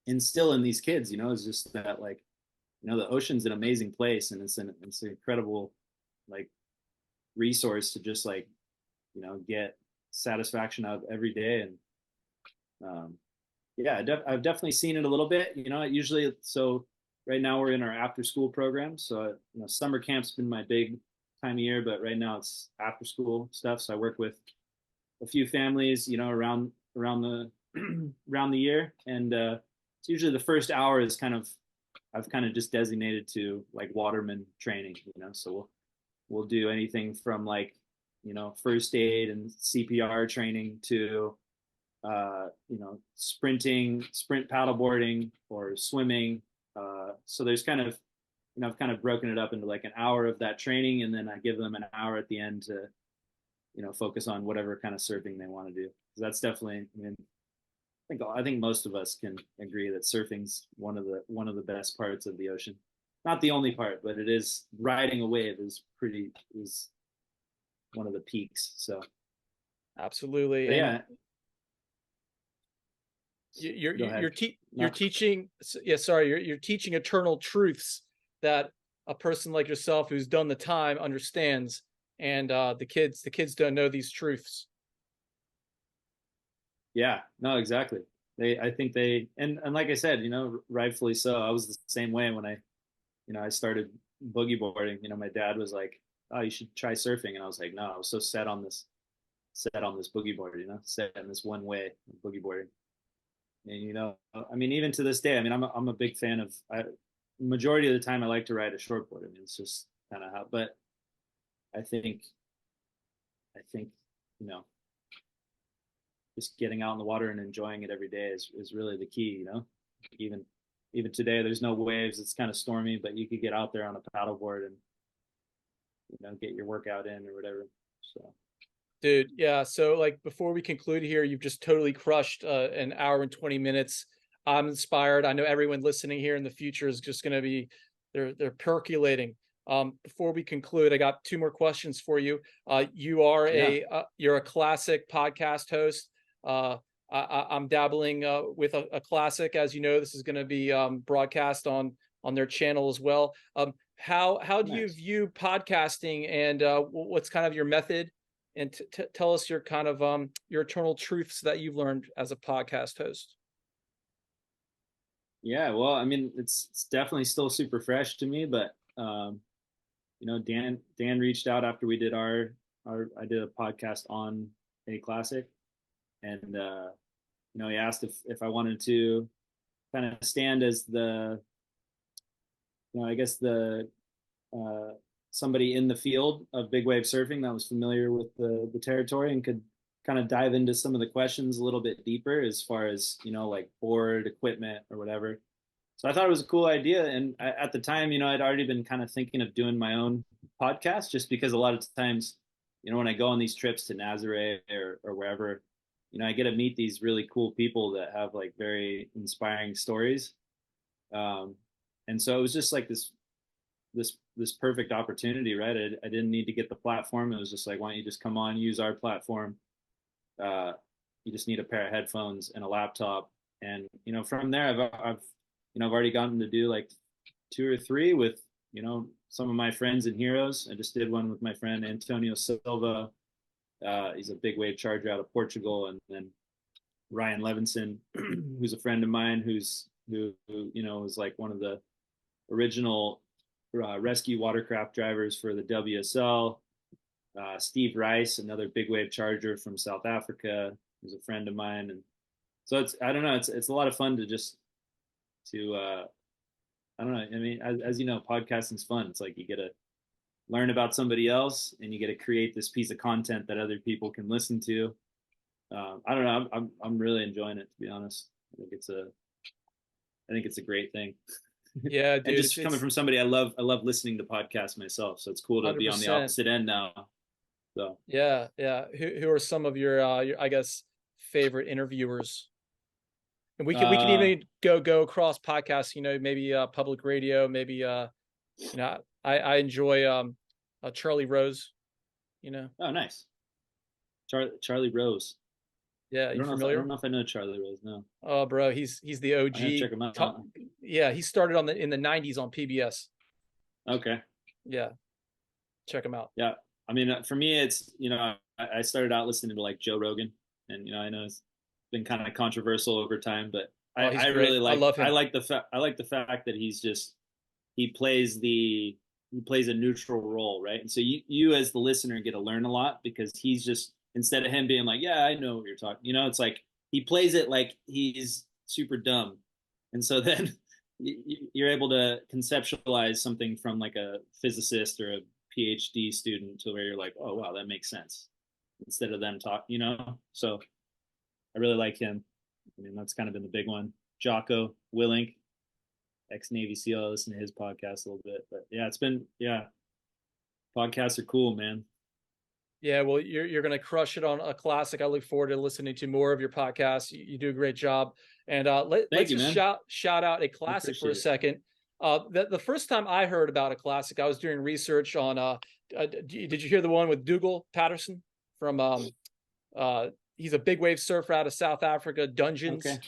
[SPEAKER 1] instill in these kids, is just that, like, the ocean's an amazing place, and it's an incredible, like, resource to just, like, get satisfaction out of every day. And yeah, I've definitely seen it a little bit. Usually, so right now we're in our after school program. So summer camp's been my big time of year, but right now it's after school stuff. So I work with a few families, around the around the year, and it's usually the first hour is I've kind of just designated to, like, waterman training. So we'll do anything from, like, first aid and CPR training to sprint paddleboarding or swimming. So there's kind of, I've kind of broken it up into like an hour of that training, and then I give them an hour at the end to, focus on whatever kind of surfing they want to do. So that's definitely, I think most of us can agree that surfing's one of the best parts of the ocean. Not the only part, but it is. Riding a wave is one of the peaks. So
[SPEAKER 2] absolutely.
[SPEAKER 1] Yeah.
[SPEAKER 2] You're teaching, you're teaching eternal truths that a person like yourself who's done the time understands, and the kids don't know these truths.
[SPEAKER 1] Yeah, no, exactly. I think they, and like I said, rightfully so. I was the same way when I started boogie boarding. My dad was like, "Oh, you should try surfing," and I was like, "No," I was so set on this boogie board, set in this one way of boogie boarding. And I mean, even to this day, I mean, I'm a big fan of. Majority of the time, I like to ride a shortboard. I mean, it's just kind of how. But I think, you know, just getting out in the water and enjoying it every day is really the key. Even today, there's no waves. It's kind of stormy, but you could get out there on a paddleboard and get your workout in or whatever. So.
[SPEAKER 2] Dude, yeah. So, like, before we conclude here, you've just totally crushed an hour and 20 minutes. I'm inspired. I know everyone listening here in the future is just going to be, they're percolating. Before we conclude, I got two more questions for you. You're a classic podcast host. I'm dabbling with a classic. As you know, this is going to be broadcast on their channel as well. How do you view podcasting, and what's kind of your method? And tell us your kind of your eternal truths that you've learned as a podcast host.
[SPEAKER 1] Yeah, well, I mean, it's definitely still super fresh to me, but Dan reached out after we did I did a podcast on a classic, and he asked if I wanted to kind of stand as the, I guess the somebody in the field of big wave surfing that was familiar with the territory and could kind of dive into some of the questions a little bit deeper as far as, like board equipment or whatever. So I thought it was a cool idea. And at the time, I'd already been kind of thinking of doing my own podcast, just because a lot of times, when I go on these trips to Nazaré or wherever, I get to meet these really cool people that have like very inspiring stories. And so it was just like this perfect opportunity, right? I didn't need to get the platform. It was just like, why don't you just come on, use our platform? You just need a pair of headphones and a laptop, and from there, I've already gotten to do like 2 or 3 with some of my friends and heroes. I just did one with my friend Antonio Silva. He's a big wave charger out of Portugal, and then Ryan Levinson, who's a friend of mine, who was like one of the original rescue watercraft drivers for the WSL. Steve Rice, another big wave charger from South Africa, who's a friend of mine, and so I don't know, it's a lot of fun to just to I don't know. I mean, as you know, podcasting's fun. It's like you get to learn about somebody else, and you get to create this piece of content that other people can listen to. I don't know. I'm really enjoying it, to be honest. I think it's a great thing.
[SPEAKER 2] Yeah,
[SPEAKER 1] And
[SPEAKER 2] dude,
[SPEAKER 1] just coming from somebody, I love listening to podcasts myself. So it's cool to be on the
[SPEAKER 2] 100%.
[SPEAKER 1] opposite end now. So
[SPEAKER 2] Yeah, yeah. Who are some of your I guess favorite interviewers? And we can even go across podcasts, maybe public radio, maybe I enjoy Charlie Rose.
[SPEAKER 1] oh, nice. Charlie Rose.
[SPEAKER 2] Yeah, you
[SPEAKER 1] I
[SPEAKER 2] familiar?
[SPEAKER 1] don't know if I know Charlie Rose. No,
[SPEAKER 2] Oh, bro, he's the
[SPEAKER 1] I have to
[SPEAKER 2] OG.
[SPEAKER 1] check him out.
[SPEAKER 2] Yeah, he started in the 90s on PBS.
[SPEAKER 1] Okay.
[SPEAKER 2] Yeah, check him out.
[SPEAKER 1] Yeah. I mean, for me, it's, I started out listening to like Joe Rogan, and, I know it's been kind of controversial over time, but
[SPEAKER 2] Oh, he's
[SPEAKER 1] I
[SPEAKER 2] great.
[SPEAKER 1] really
[SPEAKER 2] I love him.
[SPEAKER 1] I like the fact that he plays a neutral role, right? And so you as the listener get to learn a lot, because he's just, instead of him being like, yeah, I know what you're talking, it's like he plays it like he's super dumb. And so then you're able to conceptualize something from like a physicist or a PhD student, to where you're like, oh wow, that makes sense, instead of them So I really like him. I mean, that's kind of been the big one. Jocko Willink, ex Navy SEAL. I listen to his podcast a little bit, but podcasts are cool, man.
[SPEAKER 2] Yeah, well, you're gonna crush it on a classic. I look forward to listening to more of your podcasts. You do a great job. And let's
[SPEAKER 1] You,
[SPEAKER 2] just
[SPEAKER 1] man.
[SPEAKER 2] shout out a classic for a second. The first time I heard about a classic, I was doing research on. Did you hear the one with Dougal Patterson from? He's a big wave surfer out of South Africa, Dungeons.
[SPEAKER 1] Okay.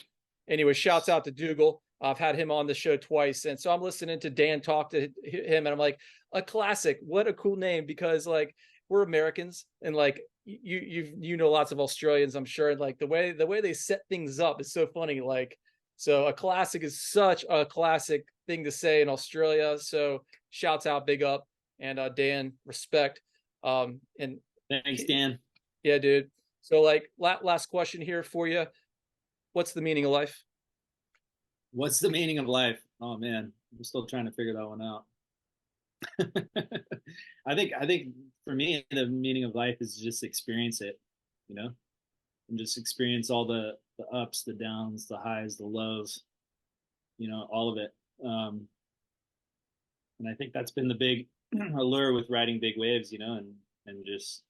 [SPEAKER 2] Anyway, shouts out to Dougal. I've had him on the show twice, and so I'm listening to Dan talk to him, and I'm like, a classic. What a cool name, because like we're Americans, and like you know lots of Australians, I'm sure, and like the way they set things up is so funny. Like, so a classic is such a classic thing to say in Australia. So shouts out, big up, and Dan, respect. And
[SPEAKER 1] thanks, Dan.
[SPEAKER 2] Yeah, dude. So like last question here for you. What's the meaning of life?
[SPEAKER 1] What's the meaning of life? Oh man, I'm still trying to figure that one out. I think for me, the meaning of life is just experience it, and just experience all the ups, the downs, the highs, the lows, all of it. And I think that's been the big allure with riding big waves, and just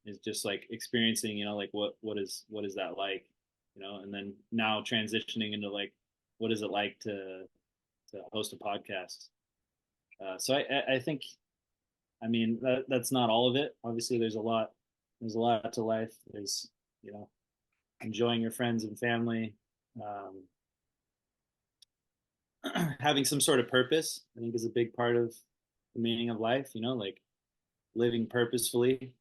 [SPEAKER 1] is just like experiencing, like what is that like, and then now transitioning into like, what is it like to host a podcast? So I think, I mean, that's not all of it. Obviously, there's a lot to life. There's, enjoying your friends and family, having some sort of purpose, I think, is a big part of the meaning of life. Like living purposefully,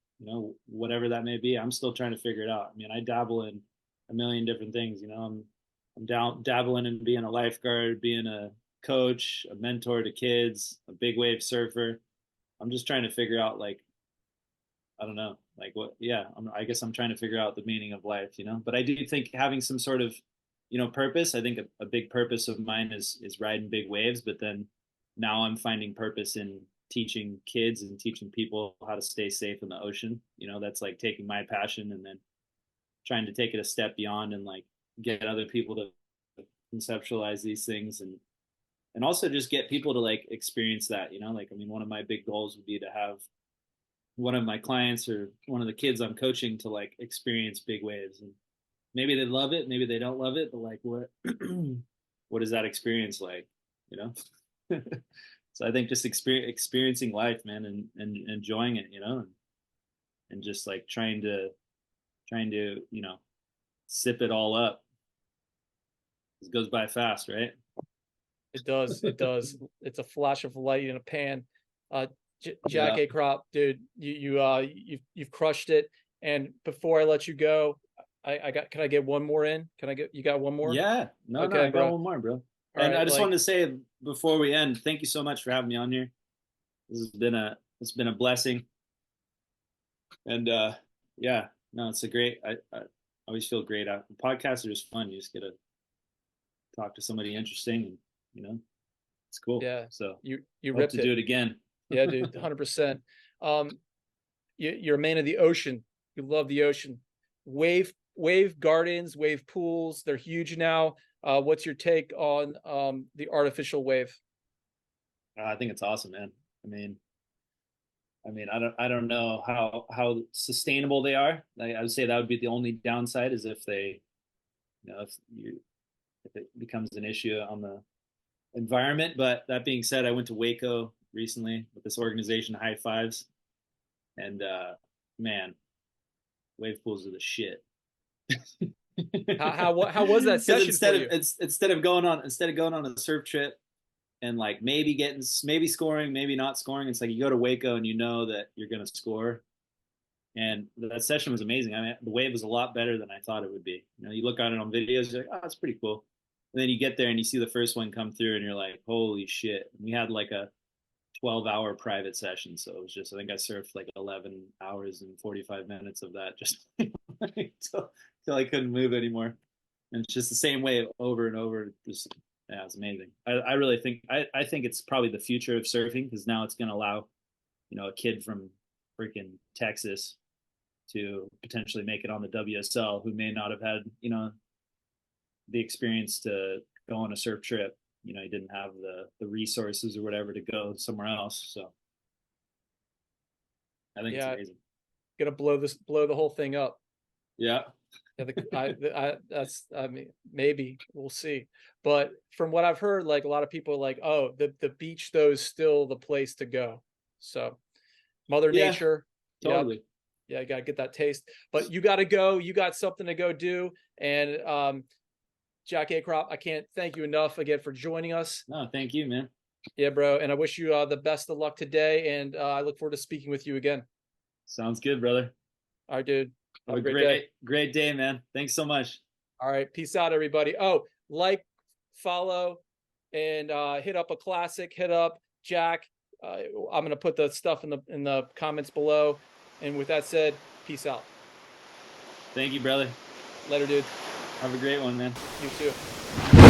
[SPEAKER 1] whatever that may be. I'm still trying to figure it out. I mean, I dabble in a million different things. I'm dabbling in being a lifeguard, being a coach, a mentor to kids, a big wave surfer. I'm just trying to figure out, like, I don't know, like what, yeah, I guess I'm trying to figure out the meaning of life, but I do think having some sort of, purpose. I think a big purpose of mine is riding big waves, but then now I'm finding purpose in teaching kids and teaching people how to stay safe in the ocean. That's like taking my passion and then trying to take it a step beyond, and like get other people to conceptualize these things, and also just get people to like experience that, like, I mean, one of my big goals would be to have one of my clients or one of the kids I'm coaching to like experience big waves, and maybe they love it, maybe they don't love it, but like what what is that experience like, so I think just experiencing life, man, and enjoying it, and just like trying to sip it all up. It goes by fast, right?
[SPEAKER 2] It does. It does. It's a flash of light in a pan. Jack Akrop, dude, you've crushed it. And before I let you go, can I get one more in? You got one more?
[SPEAKER 1] Yeah. No,
[SPEAKER 2] okay,
[SPEAKER 1] no, I
[SPEAKER 2] bro.
[SPEAKER 1] got one more, bro.
[SPEAKER 2] All
[SPEAKER 1] And
[SPEAKER 2] right,
[SPEAKER 1] I just
[SPEAKER 2] like,
[SPEAKER 1] wanted to say before we end, thank you so much for having me on here. It's been a blessing. And yeah, no, it's a great. I always feel great. Podcasts are just fun. You just get to talk to somebody interesting, and you know, it's cool.
[SPEAKER 2] yeah,
[SPEAKER 1] So
[SPEAKER 2] you
[SPEAKER 1] hope
[SPEAKER 2] ripped
[SPEAKER 1] to do
[SPEAKER 2] it.
[SPEAKER 1] it again.
[SPEAKER 2] Yeah, dude, 100%. Um, you're a man of the ocean. You love the ocean. Wave gardens, wave pools. They're huge now. What's your take on the artificial wave?
[SPEAKER 1] I think it's awesome, man. I mean, I don't know how sustainable they are. I would say that would be the only downside is if they, you know, if it becomes an issue on the environment. But that being said, I went to Waco recently with this organization, High Fives, and man, wave pools are the shit.
[SPEAKER 2] How was that
[SPEAKER 1] Because
[SPEAKER 2] session for you?
[SPEAKER 1] instead of going on a surf trip and like maybe scoring, maybe not scoring, it's like you go to Waco and you know that you're gonna score. And that session was amazing. I mean, the wave was a lot better than I thought it would be. You know, you look at it on videos, you're like, oh, that's pretty cool. And then you get there and you see the first one come through, and you're like, holy shit. And we had like a 12-hour private session, so it was just, I think I surfed like 11 hours and 45 minutes of that, just until I couldn't move anymore. And it's just the same wave over and over. Just yeah, it's amazing. I really think I think it's probably the future of surfing, because now it's going to allow, you know, a kid from freaking Texas to potentially make it on the WSL who may not have had, you know, the experience to go on a surf trip. You know, he didn't have the resources or whatever to go somewhere else. So I think it's
[SPEAKER 2] Yeah,
[SPEAKER 1] amazing.
[SPEAKER 2] gonna blow the whole thing up.
[SPEAKER 1] Yeah.
[SPEAKER 2] Yeah, I mean, maybe we'll see. But from what I've heard, like a lot of people are like, oh, the beach though is still the place to go. So Mother
[SPEAKER 1] Yeah,
[SPEAKER 2] Nature, yep,
[SPEAKER 1] totally.
[SPEAKER 2] yeah, you gotta get that taste. But you gotta go. You got something to go do. And Jack Akrop, I can't thank you enough again for joining us.
[SPEAKER 1] No, thank you, man.
[SPEAKER 2] Yeah, bro. And I wish you the best of luck today. And I look forward to speaking with you again.
[SPEAKER 1] Sounds good, brother.
[SPEAKER 2] All right, dude.
[SPEAKER 1] Have
[SPEAKER 2] Have
[SPEAKER 1] a
[SPEAKER 2] a great day.
[SPEAKER 1] great day, man. Thanks so much.
[SPEAKER 2] All right. Peace out, everybody. Oh, like, follow, and hit up a classic. Hit up Jack. I'm gonna put the stuff in the comments below. And with that said, peace out.
[SPEAKER 1] Thank you, brother.
[SPEAKER 2] Later, dude.
[SPEAKER 1] Have a great one, man.
[SPEAKER 2] You too.